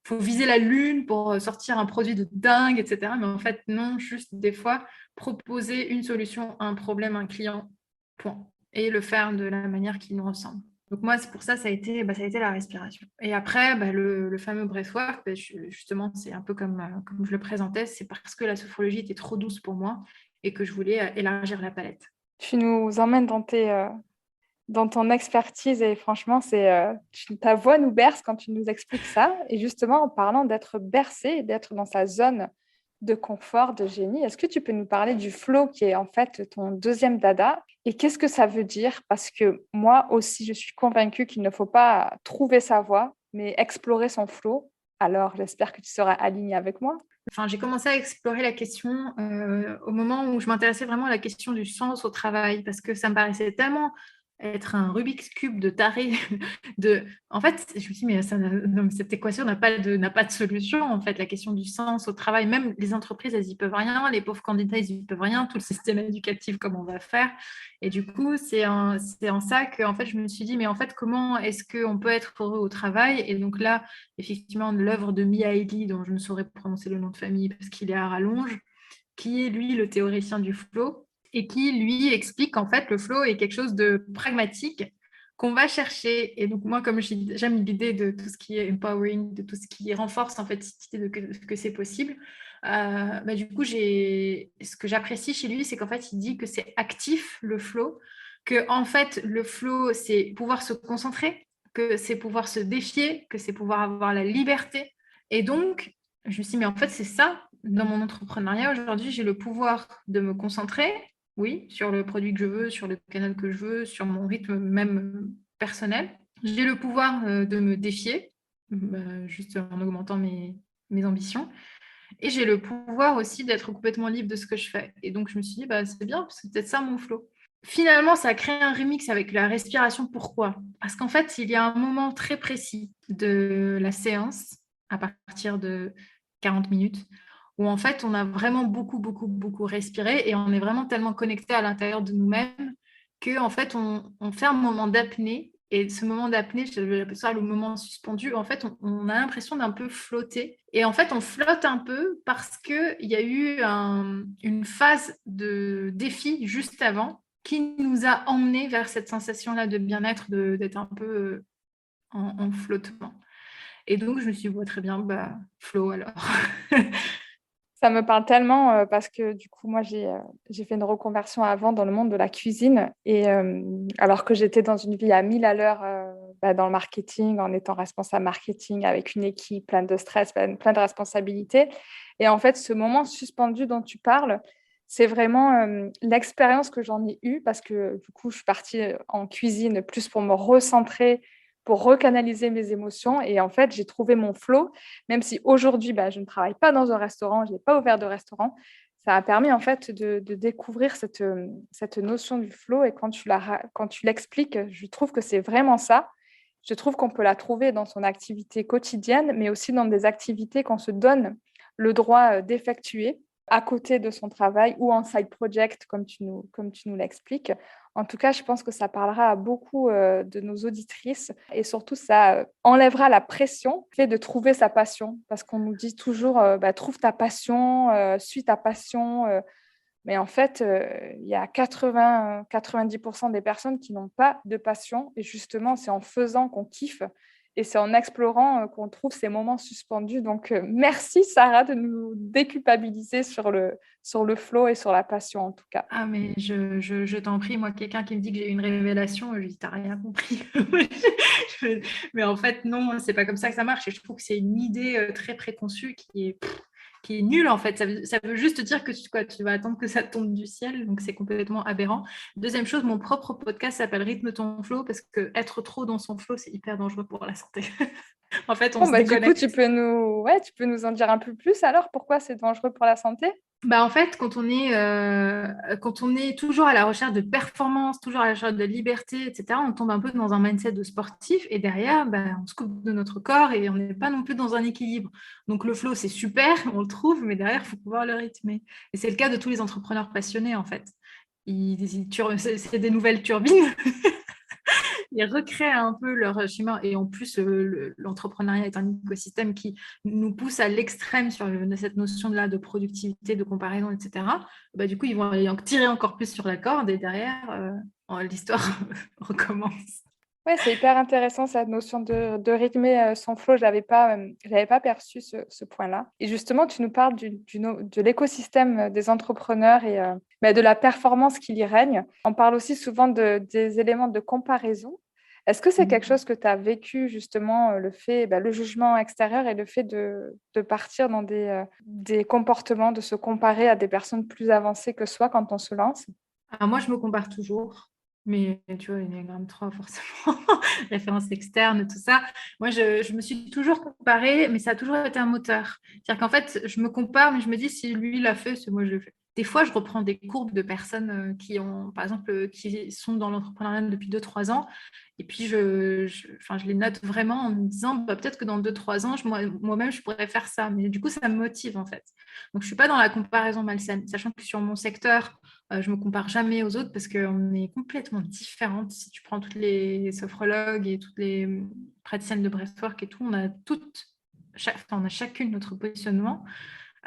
faut viser la lune pour sortir un produit de dingue, etc. Mais en fait, non, juste des fois, proposer une solution à un problème à un client, point. Et le faire de la manière qui nous ressemble. Donc, moi, c'est pour ça, ça a été la respiration. Et après, le fameux breathwork, justement, c'est un peu comme je le présentais, c'est parce que la sophrologie était trop douce pour moi et que je voulais élargir la palette. Tu nous emmènes dans ton expertise et franchement, ta voix nous berce quand tu nous expliques ça. Et justement, en parlant d'être bercé et d'être dans sa zone de confort, de génie, est-ce que tu peux nous parler du flow qui est en fait ton deuxième dada et qu'est-ce que ça veut dire? Parce que moi aussi, je suis convaincue qu'il ne faut pas trouver sa voie, mais explorer son flow. Alors, j'espère que tu seras aligné avec moi. J'ai commencé à explorer la question au moment où je m'intéressais vraiment à la question du sens au travail parce que ça me paraissait tellement être un Rubik's Cube de taré. En fait, je me suis dit, mais cette équation n'a pas de solution. En fait, la question du sens au travail, même les entreprises, elles n'y peuvent rien. Les pauvres candidats, ils n'y peuvent rien. Tout le système éducatif, comment on va faire? Et du coup, c'est en ça que en fait, je me suis dit, mais en fait, comment est-ce qu'on peut être heureux au travail? Et donc là, effectivement, l'œuvre de Mihaly, dont je ne saurais prononcer le nom de famille parce qu'il est à rallonge, qui est, lui, le théoricien du flow, et qui, lui, explique qu'en fait, le flow est quelque chose de pragmatique qu'on va chercher. Et donc, moi, comme j'aime l'idée de tout ce qui est empowering, de tout ce qui renforce, en fait, cette idée que c'est possible, Du coup, ce que j'apprécie chez lui, c'est qu'en fait, il dit que c'est actif le flow, que en fait, le flow, c'est pouvoir se concentrer, que c'est pouvoir se défier, que c'est pouvoir avoir la liberté. Et donc, je me suis dit, mais en fait, c'est ça, dans mon entrepreneuriat aujourd'hui, j'ai le pouvoir de me concentrer, oui, sur le produit que je veux, sur le canal que je veux, sur mon rythme même personnel. J'ai le pouvoir de me défier, juste en augmentant mes ambitions. Et j'ai le pouvoir aussi d'être complètement libre de ce que je fais. Et donc, je me suis dit, c'est bien, c'est peut-être ça mon flow. Finalement, ça a créé un remix avec la respiration. Pourquoi? Parce qu'en fait, il y a un moment très précis de la séance, à partir de 40 minutes, où en fait, on a vraiment beaucoup, beaucoup, beaucoup respiré et on est vraiment tellement connecté à l'intérieur de nous-mêmes qu'en fait, on fait un moment d'apnée. Et ce moment d'apnée, j'appelle ça le moment suspendu, en fait, on a l'impression d'un peu flotter. Et en fait, on flotte un peu parce qu'il y a eu une phase de défi juste avant qui nous a emmenés vers cette sensation-là de bien-être, d'être un peu en flottement. Et donc, je me suis dit, très bien, flow alors. Ça me parle tellement parce que du coup, moi, j'ai fait une reconversion avant dans le monde de la cuisine. Et alors que j'étais dans une vie à 1000 à l'heure dans le marketing, en étant responsable marketing avec une équipe pleine de stress, plein de responsabilités. Et en fait, ce moment suspendu dont tu parles, c'est vraiment l'expérience que j'en ai eue parce que du coup, je suis partie en cuisine plus pour me recentrer, pour recanaliser mes émotions. Et en fait, j'ai trouvé mon flow, même si aujourd'hui, je ne travaille pas dans un restaurant, je n'ai pas ouvert de restaurant. Ça a permis en fait de découvrir cette notion du flow. Et quand tu l'expliques, je trouve que c'est vraiment ça. Je trouve qu'on peut la trouver dans son activité quotidienne, mais aussi dans des activités qu'on se donne le droit d'effectuer à côté de son travail ou en side project, comme tu nous l'expliques. En tout cas, je pense que ça parlera à beaucoup de nos auditrices et surtout, ça enlèvera la pression fait de trouver sa passion parce qu'on nous dit toujours trouve ta passion, suis ta passion. Mais en fait, il y a 90% des personnes qui n'ont pas de passion et justement, c'est en faisant qu'on kiffe et c'est en explorant qu'on trouve ces moments suspendus. Donc, merci Sarah de nous déculpabiliser sur le flow et sur la passion en tout cas. Ah, mais je t'en prie, moi, quelqu'un qui me dit que j'ai eu une révélation, je lui dis, t'as rien compris. Mais en fait, non, c'est pas comme ça que ça marche. Et je trouve que c'est une idée très préconçue qui est nulle, en fait. Ça veut juste dire que tu vas attendre que ça tombe du ciel. Donc, c'est complètement aberrant. Deuxième chose, mon propre podcast s'appelle Rythme ton flow parce que être trop dans son flow, c'est hyper dangereux pour la santé. En fait, on Bon, se du coup, déconnecte. tu peux nous en dire un peu plus alors? Pourquoi c'est dangereux pour la santé? En fait, quand on est toujours à la recherche de performance, toujours à la recherche de liberté, etc., on tombe un peu dans un mindset de sportif et derrière, on se coupe de notre corps et on n'est pas non plus dans un équilibre. Donc le flow, c'est super, on le trouve, mais derrière, il faut pouvoir le rythmer. Et c'est le cas de tous les entrepreneurs passionnés, en fait. C'est des nouvelles turbines. Ils recréent un peu leur schéma. Et en plus, l'entrepreneuriat est un écosystème qui nous pousse à l'extrême sur cette notion-là de productivité, de comparaison, etc. Du coup, ils vont aller tirer encore plus sur la corde et derrière, l'histoire recommence. Oui, c'est hyper intéressant cette notion de rythmer son flow. Je l'avais pas perçu ce point-là. Et justement, tu nous parles de l'écosystème des entrepreneurs et de la performance qui y règne. On parle aussi souvent des éléments de comparaison. Est-ce que c'est quelque chose que tu as vécu justement, le jugement extérieur et le fait de partir dans des comportements, de se comparer à des personnes plus avancées que soi quand on se lance? Alors moi, je me compare toujours. Mais tu vois, Enneagramme 3, forcément, référence externe, tout ça. Moi, je me suis toujours comparée, mais ça a toujours été un moteur. C'est-à-dire qu'en fait, je me compare, mais je me dis, si lui l'a fait, c'est moi je le fais. Des fois, je reprends des courbes de personnes qui ont, par exemple, qui sont dans l'entrepreneuriat depuis 2-3 ans. Et puis, je les note vraiment en me disant, peut-être que dans 2-3 ans, moi-même, je pourrais faire ça. Mais du coup, ça me motive, en fait. Donc, je ne suis pas dans la comparaison malsaine. Sachant que sur mon secteur, je ne me compare jamais aux autres parce qu'on est complètement différentes. Si tu prends toutes les sophrologues et toutes les praticiennes de breathwork et tout, on a chacune notre positionnement.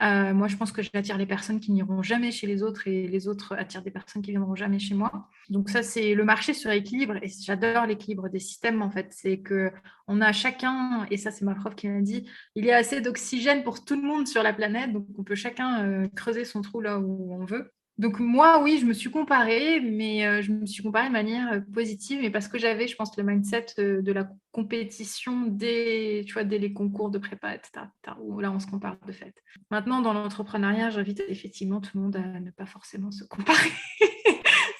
Moi, je pense que j'attire les personnes qui n'iront jamais chez les autres et les autres attirent des personnes qui viendront jamais chez moi. Donc ça, c'est le marché sur l'équilibre et j'adore l'équilibre des systèmes en fait. C'est que on a chacun, et ça c'est ma prof qui m'a dit, il y a assez d'oxygène pour tout le monde sur la planète, donc on peut chacun creuser son trou là où on veut. Donc moi, oui, je me suis comparée, mais je me suis comparée de manière positive, mais parce que j'avais, je pense, le mindset de la compétition tu vois, dès les concours de prépa, etc., où là, on se compare de fait. Maintenant, dans l'entrepreneuriat, j'invite effectivement tout le monde à ne pas forcément se comparer,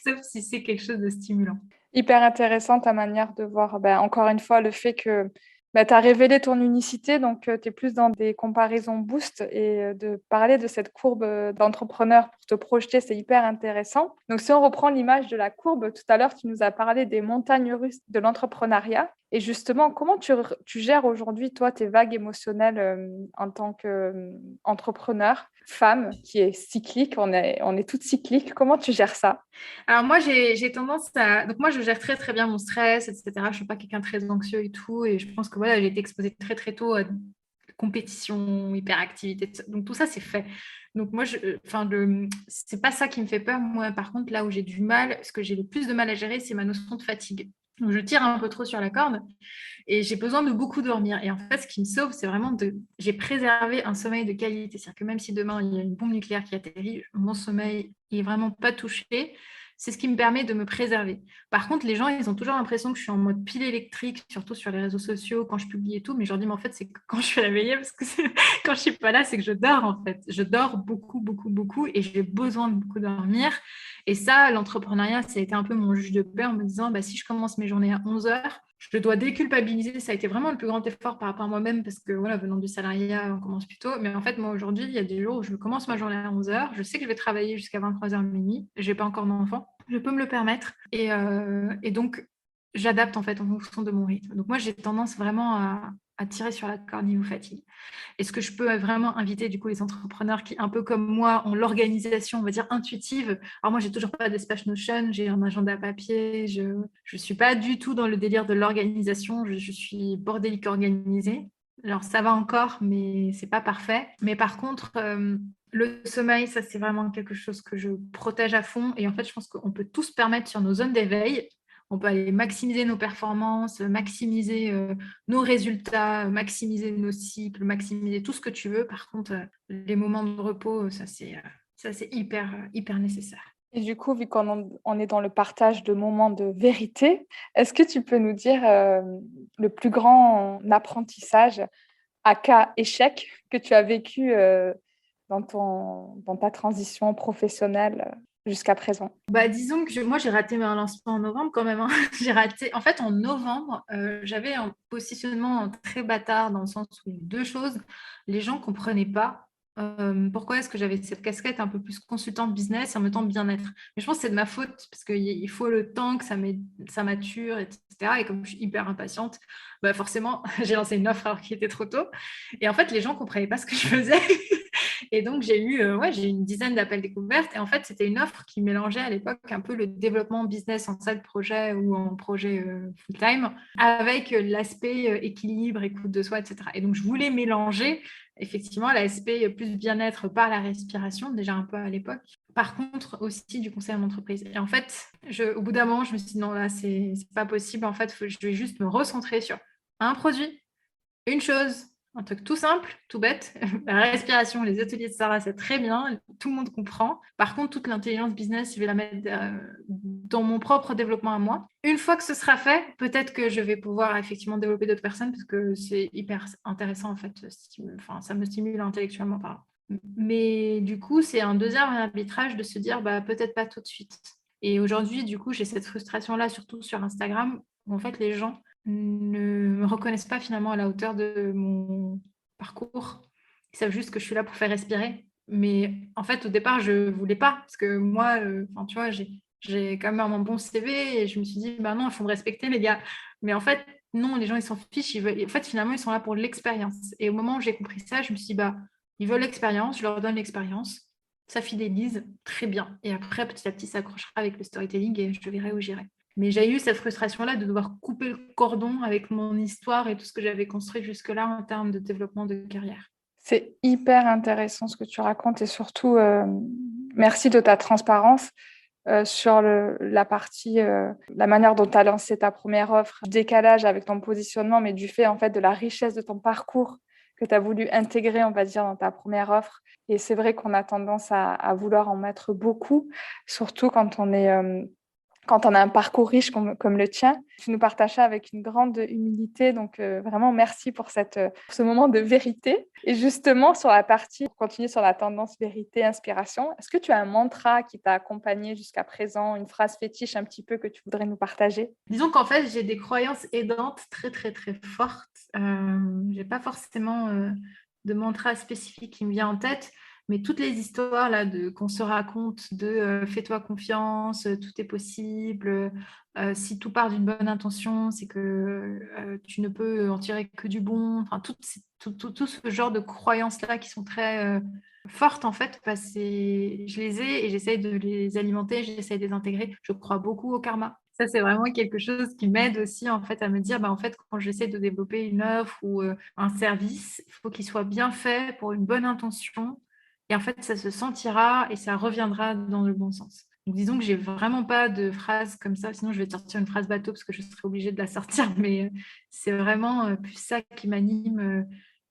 sauf si c'est quelque chose de stimulant. Hyper intéressant ta manière de voir, encore une fois, le fait que tu as révélé ton unicité, donc tu es plus dans des comparaisons boost et de parler de cette courbe d'entrepreneur pour te projeter, c'est hyper intéressant. Donc si on reprend l'image de la courbe, tout à l'heure, tu nous as parlé des montagnes russes de l'entrepreneuriat. Et justement, comment tu gères aujourd'hui, toi, tes vagues émotionnelles en tant qu'entrepreneur, femme qui est cyclique, on est toutes cycliques. Comment tu gères ça? Alors moi, j'ai tendance à... Donc moi, je gère très très bien mon stress, etc. Je ne suis pas quelqu'un de très anxieux et tout. Et je pense que voilà, j'ai été exposée très très tôt à compétition, hyperactivité. Donc tout ça, c'est fait. Donc moi, c'est pas ça qui me fait peur. Moi, par contre, là où j'ai du mal, ce que j'ai le plus de mal à gérer, c'est ma notion de fatigue. Donc je tire un peu trop sur la corde et j'ai besoin de beaucoup dormir. Et en fait, ce qui me sauve, c'est vraiment j'ai préservé un sommeil de qualité. C'est-à-dire que même si demain, il y a une bombe nucléaire qui atterrit, mon sommeil est vraiment pas touché. C'est ce qui me permet de me préserver. Par contre, les gens, ils ont toujours l'impression que je suis en mode pile électrique, surtout sur les réseaux sociaux, quand je publie et tout. Mais je leur dis, mais en fait, c'est que quand je suis réveillée, parce que quand je suis pas là, c'est que je dors, en fait. Je dors beaucoup, beaucoup, beaucoup et j'ai besoin de beaucoup dormir. Et ça, l'entrepreneuriat, ça a été un peu mon juge de paix en me disant, bah, si je commence mes journées à 11 heures, je dois déculpabiliser. Ça a été vraiment le plus grand effort par rapport à moi-même parce que, voilà, venant du salariat, on commence plus tôt. Mais en fait, moi, aujourd'hui, il y a des jours où je commence ma journée à 11 heures. Je sais que je vais travailler jusqu'à 23h minuit. Je n'ai pas encore d'enfant. Je peux me le permettre. Et donc, j'adapte en fait en fonction de mon rythme. Donc, moi, j'ai tendance vraiment à tirer sur la corde niveau fatigue. Et ce que je peux vraiment inviter du coup les entrepreneurs qui, un peu comme moi, ont l'organisation, on va dire, intuitive. Alors moi, j'ai toujours pas d'espace Notion, j'ai un agenda papier, je suis pas du tout dans le délire de l'organisation, je suis bordélique organisée. Alors ça va encore, mais c'est pas parfait. Mais par contre, le sommeil, ça c'est vraiment quelque chose que je protège à fond. Et en fait, je pense qu'on peut tous se permettre sur nos zones d'éveil. On peut aller maximiser nos performances, maximiser nos résultats, maximiser nos cycles, maximiser tout ce que tu veux. Par contre, les moments de repos, ça c'est hyper nécessaire. Et du coup, vu qu'on est dans le partage de moments de vérité, est-ce que tu peux nous dire le plus grand apprentissage à cas échec que tu as vécu dans ta transition professionnelle jusqu'à présent? Bah, disons que moi, j'ai raté un lancement en novembre quand même, hein. J'ai raté. En fait, en novembre, j'avais un positionnement très bâtard dans le sens où il y a deux choses. Les gens ne comprenaient pas pourquoi est-ce que j'avais cette casquette un peu plus consultante business et en même temps bien-être. Mais je pense que c'est de ma faute parce qu'il faut le temps que ça mature, etc. Et comme je suis hyper impatiente, bah forcément, j'ai lancé une offre alors qu'il était trop tôt. Et en fait, les gens ne comprenaient pas ce que je faisais. Et donc, j'ai eu une dizaine d'appels découvertes. Et en fait, c'était une offre qui mélangeait à l'époque un peu le développement business en side projet ou en projet full-time avec l'aspect équilibre, écoute de soi, etc. Et donc, je voulais mélanger effectivement l'aspect plus bien-être par la respiration, déjà un peu à l'époque. Par contre, aussi du conseil en entreprise. Et en fait, au bout d'un moment, je me suis dit non, là, c'est pas possible. En fait, je vais juste me recentrer sur un produit, une chose, un truc tout simple, tout bête. La respiration, les ateliers de Sarah, c'est très bien, tout le monde comprend. Par contre, toute l'intelligence business, je vais la mettre dans mon propre développement à moi. Une fois que ce sera fait, peut-être que je vais pouvoir effectivement développer d'autres personnes parce que c'est hyper intéressant en fait. Enfin, ça me stimule intellectuellement parlant. Mais du coup, c'est un deuxième arbitrage de se dire bah, peut-être pas tout de suite. Et aujourd'hui, du coup, j'ai cette frustration-là, surtout sur Instagram, où en fait, les gens ne me reconnaissent pas finalement à la hauteur de mon parcours. Ils savent juste que je suis là pour faire respirer. Mais en fait, au départ, je ne voulais pas. Parce que moi, tu vois, j'ai quand même un bon CV et je me suis dit, bah non, il faut me respecter, les gars. Mais en fait, non, les gens, ils s'en fichent. En fait, finalement, ils sont là pour l'expérience. Et au moment où j'ai compris ça, je me suis dit, bah, ils veulent l'expérience, je leur donne l'expérience. Ça fidélise, très bien. Et après, petit à petit, ça accrochera avec le storytelling et je verrai où j'irai. Mais j'ai eu cette frustration-là de devoir couper le cordon avec mon histoire et tout ce que j'avais construit jusque-là en termes de développement de carrière. C'est hyper intéressant ce que tu racontes et surtout, merci de ta transparence sur la partie, la manière dont tu as lancé ta première offre, du décalage avec ton positionnement, mais du fait en fait de la richesse de ton parcours que tu as voulu intégrer, on va dire, dans ta première offre. Et c'est vrai qu'on a tendance à vouloir en mettre beaucoup, surtout quand on a un parcours riche comme le tien. Tu nous partages ça avec une grande humilité. Donc, vraiment, merci pour pour ce moment de vérité. Et justement, sur la partie, pour continuer sur la tendance vérité, inspiration, est-ce que tu as un mantra qui t'a accompagné jusqu'à présent, une phrase fétiche un petit peu que tu voudrais nous partager? Disons qu'en fait, j'ai des croyances aidantes très, très, très fortes. J'ai pas forcément de mantra spécifique qui me vient en tête, mais toutes les histoires là, qu'on se raconte de fais-toi confiance, tout est possible, si tout part d'une bonne intention, c'est que tu ne peux en tirer que du bon. Enfin, tout ce genre de croyances-là qui sont très fortes, en fait, bah, je les ai et j'essaye de les alimenter, j'essaye de les intégrer. Je crois beaucoup au karma. Ça, c'est vraiment quelque chose qui m'aide aussi en fait à me dire, bah, en fait, quand j'essaie de développer une offre ou un service, il faut qu'il soit bien fait pour une bonne intention. Et en fait, ça se sentira et ça reviendra dans le bon sens. Donc, disons que j'ai vraiment pas de phrase comme ça, sinon je vais te sortir une phrase bateau parce que je serais obligée de la sortir, mais c'est vraiment plus ça qui m'anime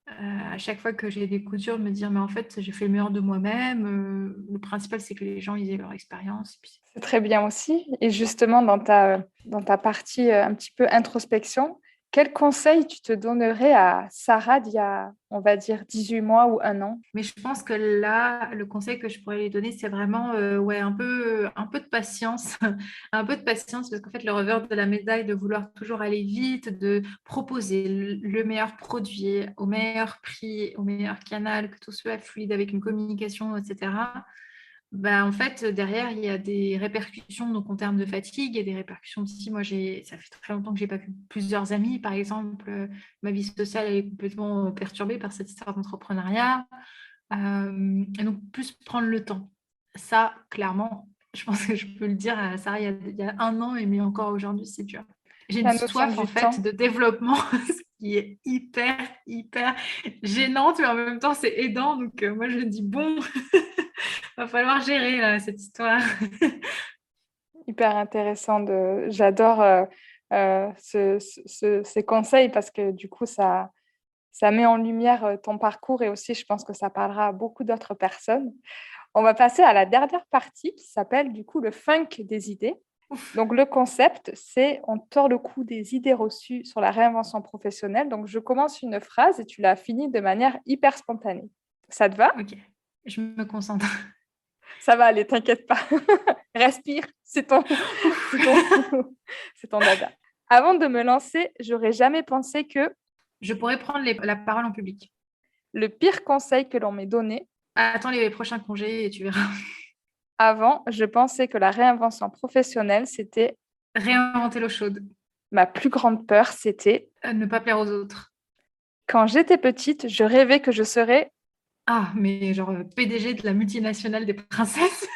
à chaque fois que j'ai des coups durs, de me dire, mais en fait, j'ai fait le meilleur de moi-même. Le principal, c'est que les gens ils aient leur expérience. Et puis, C'est très bien aussi. Et justement, dans ta partie un petit peu introspection, quel conseil tu te donnerais à Sarah d'il y a, on va dire, 18 mois ou 1 an? mais je pense que là, le conseil que je pourrais lui donner, c'est vraiment ouais, un peu de patience. Un peu de patience, parce qu'en fait, le revers de la médaille de vouloir toujours aller vite, de proposer le meilleur produit au meilleur prix, au meilleur canal, que tout soit fluide avec une communication, etc. Ben, en fait, derrière, il y a des répercussions donc, en termes de fatigue et des répercussions aussi. Moi, ça fait très longtemps que j'ai pas vu plusieurs amis. Par exemple, ma vie sociale elle est complètement perturbée par cette histoire d'entrepreneuriat. Et donc, plus prendre le temps. Ça, clairement, je pense que je peux le dire à Sarah il y a 1 an, mais encore aujourd'hui, c'est dur. J'ai une La notion soif, en du fait, temps. de développement, ce qui est hyper, hyper gênante, mais en même temps, c'est aidant. Donc, moi, je dis, bon, va falloir gérer là, cette histoire. Hyper intéressant. J'adore ces conseils parce que du coup, ça met en lumière ton parcours et aussi, je pense que ça parlera à beaucoup d'autres personnes. On va passer à la dernière partie qui s'appelle du coup le funk des idées. Donc, le concept, c'est on tord le cou des idées reçues sur la réinvention professionnelle. Donc, je commence une phrase et tu la finis de manière hyper spontanée. Ça te va? Ok, je me concentre. Ça va aller, t'inquiète pas. Respire, c'est ton, c'est ton dada. Avant de me lancer, j'aurais jamais pensé que Je pourrais prendre la parole en public. le pire conseil que l'on m'ait donné, Attends les prochains congés et tu verras. avant, je pensais que la réinvention professionnelle, c'était Réinventer l'eau chaude. ma plus grande peur, c'était Ne pas plaire aux autres. quand j'étais petite, je rêvais que je serais, Ah, mais genre PDG de la multinationale des princesses.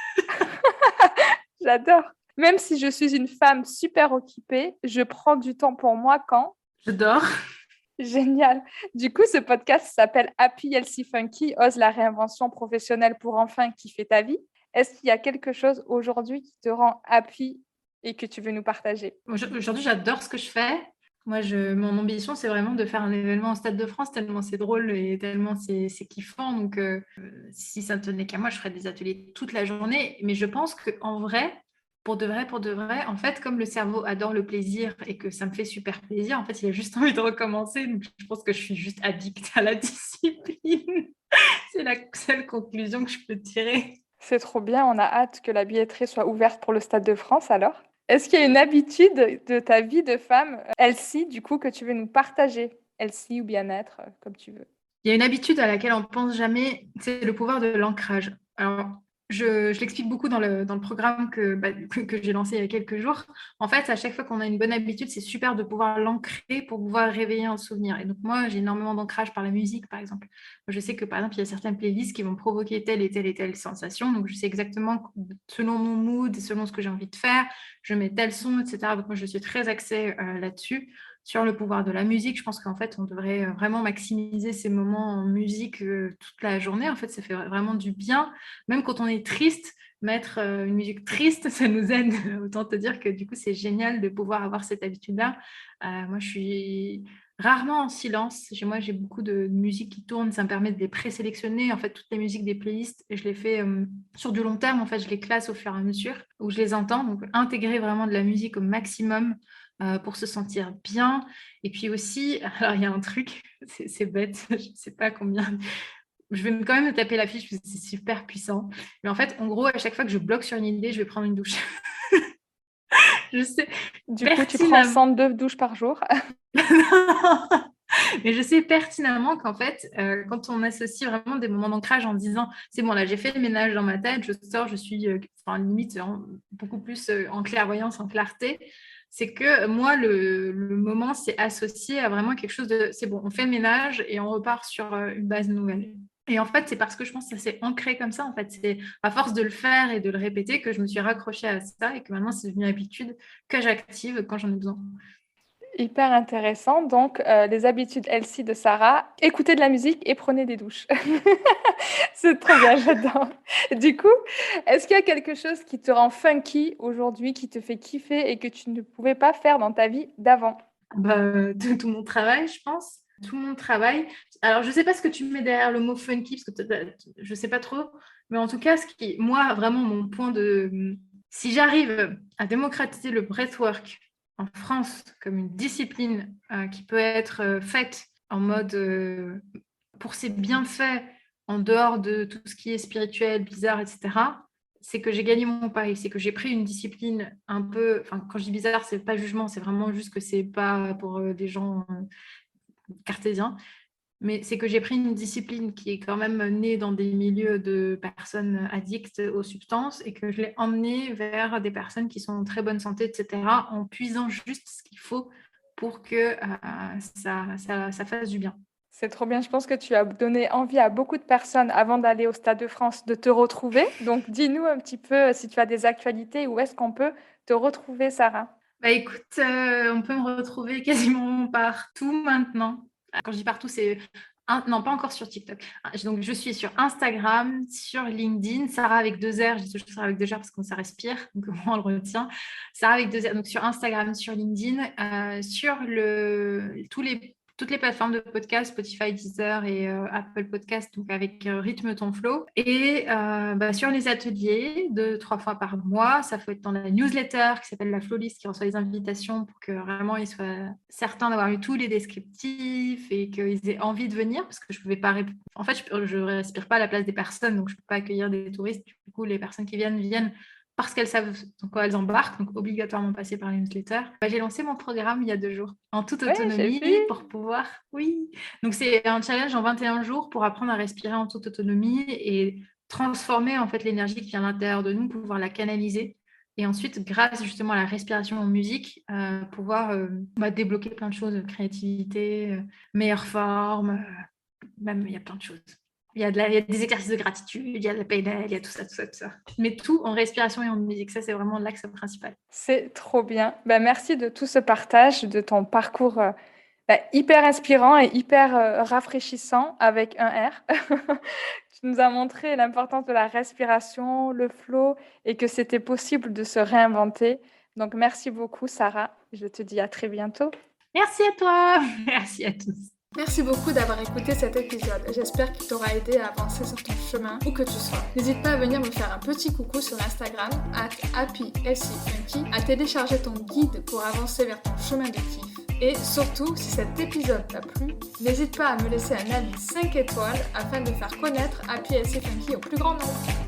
j'adore. Même si je suis une femme super occupée, je prends du temps pour moi quand Je dors. Génial. Du coup, ce podcast s'appelle Happy Healthy Funky, ose la réinvention professionnelle pour enfin kiffer ta vie. Est-ce qu'il y a quelque chose aujourd'hui qui te rend happy et que tu veux nous partager? Aujourd'hui, j'adore ce que je fais. Moi, mon ambition, c'est vraiment de faire un événement au Stade de France, tellement c'est drôle et tellement c'est kiffant. Donc, si ça ne tenait qu'à moi, je ferais des ateliers toute la journée. Mais je pense qu'en vrai, pour de vrai, en fait, comme le cerveau adore le plaisir et que ça me fait super plaisir, en fait, il a juste envie de recommencer. Donc, je pense que je suis juste addict à la discipline. C'est la seule conclusion que je peux tirer. C'est trop bien. On a hâte que la billetterie soit ouverte pour le Stade de France alors. Est-ce qu'il y a une habitude de ta vie de femme, Elsie, du coup, que tu veux nous partager? Elsie ou bien-être, comme tu veux. Il y a une habitude à laquelle on ne pense jamais, c'est le pouvoir de l'ancrage. Alors, je l'explique beaucoup dans le programme que j'ai lancé il y a quelques jours. En fait, à chaque fois qu'on a une bonne habitude, c'est super de pouvoir l'ancrer pour pouvoir réveiller un souvenir. Et donc, moi, j'ai énormément d'ancrage par la musique, par exemple. Je sais que, par exemple, il y a certaines playlists qui vont provoquer telle et telle sensation. Donc, je sais exactement, selon mon mood, selon ce que j'ai envie de faire, je mets tel son, etc. Donc, moi, je suis très axée là-dessus. sur le pouvoir de la musique. Je pense qu'en fait, on devrait vraiment maximiser ces moments en musique toute la journée. En fait, ça fait vraiment du bien. Même quand on est triste, mettre une musique triste, ça nous aide. Autant te dire que du coup, c'est génial de pouvoir avoir cette habitude-là. Moi, je suis rarement en silence. Moi, j'ai beaucoup de musique qui tourne. Ça me permet de les présélectionner. En fait, toutes les musiques des playlists, et je les fais sur du long terme. En fait, je les classe au fur et à mesure où je les entends. Donc, intégrer vraiment de la musique au maximum pour se sentir bien. Et puis aussi, alors il y a un truc, c'est bête, je ne sais pas combien... Je vais quand même me taper la fiche parce que c'est super puissant. Mais en fait, en gros, à chaque fois que je bloque sur une idée, je vais prendre une douche. Je sais. Du coup, tu prends 102 douches par jour. Mais je sais pertinemment qu'en fait, quand on associe vraiment des moments d'ancrage en disant c'est bon, là j'ai fait le ménage dans ma tête, je sors, je suis limite beaucoup plus en clairvoyance, en clarté, c'est que moi, le moment, c'est associé à vraiment quelque chose de c'est bon, on fait le ménage et on repart sur une base nouvelle. Et en fait, c'est parce que je pense que ça s'est ancré comme ça. En fait, c'est à force de le faire et de le répéter que je me suis raccrochée à ça et que maintenant, c'est devenu une habitude que j'active quand j'en ai besoin. Hyper intéressant. Donc, les habitudes Elsie de Sarah, écoutez de la musique et prenez des douches. C'est trop bien, j'adore. Du coup, est-ce qu'il y a quelque chose qui te rend funky aujourd'hui, qui te fait kiffer et que tu ne pouvais pas faire dans ta vie d'avant? Tout mon travail, je pense. Tout mon travail. Alors, je ne sais pas ce que tu mets derrière le mot funky, parce que je ne sais pas trop. Mais en tout cas, moi, vraiment, mon point de... Si j'arrive à démocratiser le breathwork en France comme une discipline qui peut être faite en mode pour ses bienfaits, en dehors de tout ce qui est spirituel, bizarre, etc., c'est que j'ai gagné mon pari, c'est que j'ai pris une discipline un peu... Enfin, quand je dis bizarre, c'est pas jugement, c'est vraiment juste que c'est pas pour des gens... cartésien, mais c'est que j'ai pris une discipline qui est quand même née dans des milieux de personnes addictes aux substances et que je l'ai emmenée vers des personnes qui sont en très bonne santé, etc., en puisant juste ce qu'il faut pour que ça fasse du bien. C'est trop bien. Je pense que tu as donné envie à beaucoup de personnes avant d'aller au Stade de France de te retrouver. Donc, dis-nous un petit peu si tu as des actualités, où est-ce qu'on peut te retrouver, Sarah? Écoute, on peut me retrouver quasiment partout maintenant. Quand je dis partout, c'est... Non, pas encore sur TikTok. Donc, je suis sur Instagram, sur LinkedIn, Sarah avec 2 R. Je dis toujours Sarah avec 2 R parce que ça respire, donc on le retient. Sarah avec 2 R, donc sur Instagram, sur LinkedIn, sur toutes les plateformes de podcast, Spotify, Deezer et Apple Podcast, donc avec Rythme ton flow. Et sur les ateliers, 2-3 fois par mois, ça peut être dans la newsletter qui s'appelle la Flowlist, qui reçoit les invitations pour que vraiment ils soient certains d'avoir eu tous les descriptifs et qu'ils aient envie de venir, parce que je pouvais pas en fait, je ne respire pas à la place des personnes, donc je ne peux pas accueillir des touristes. Du coup, les personnes qui viennent parce qu'elles savent dans quoi elles embarquent, donc obligatoirement passer par les newsletters. J'ai lancé mon programme il y a 2 jours, en toute autonomie, pour pouvoir... Oui. Donc, c'est un challenge en 21 jours pour apprendre à respirer en toute autonomie et transformer en fait l'énergie qui vient à l'intérieur de nous, pouvoir la canaliser. Et ensuite, grâce justement à la respiration en musique, pouvoir débloquer plein de choses, créativité, meilleure forme, même il y a plein de choses. Il y a des exercices de gratitude, il y a de la PNL, il y a tout ça. Mais tout en respiration et en musique. Ça, c'est vraiment l'axe principal. C'est trop bien. Merci de tout ce partage, de ton parcours hyper inspirant et hyper rafraîchissant avec un R. Tu nous as montré l'importance de la respiration, le flow et que c'était possible de se réinventer. Donc, merci beaucoup, Sarah. Je te dis à très bientôt. Merci à toi. Merci à tous. Merci beaucoup d'avoir écouté cet épisode. J'espère qu'il t'aura aidé à avancer sur ton chemin où que tu sois. N'hésite pas à venir me faire un petit coucou sur Instagram @happyelsyfunky, à télécharger ton guide pour avancer vers ton chemin de kiff. Et surtout, si cet épisode t'a plu, n'hésite pas à me laisser un avis 5 étoiles afin de faire connaître Happy Elsie Funky au plus grand nombre.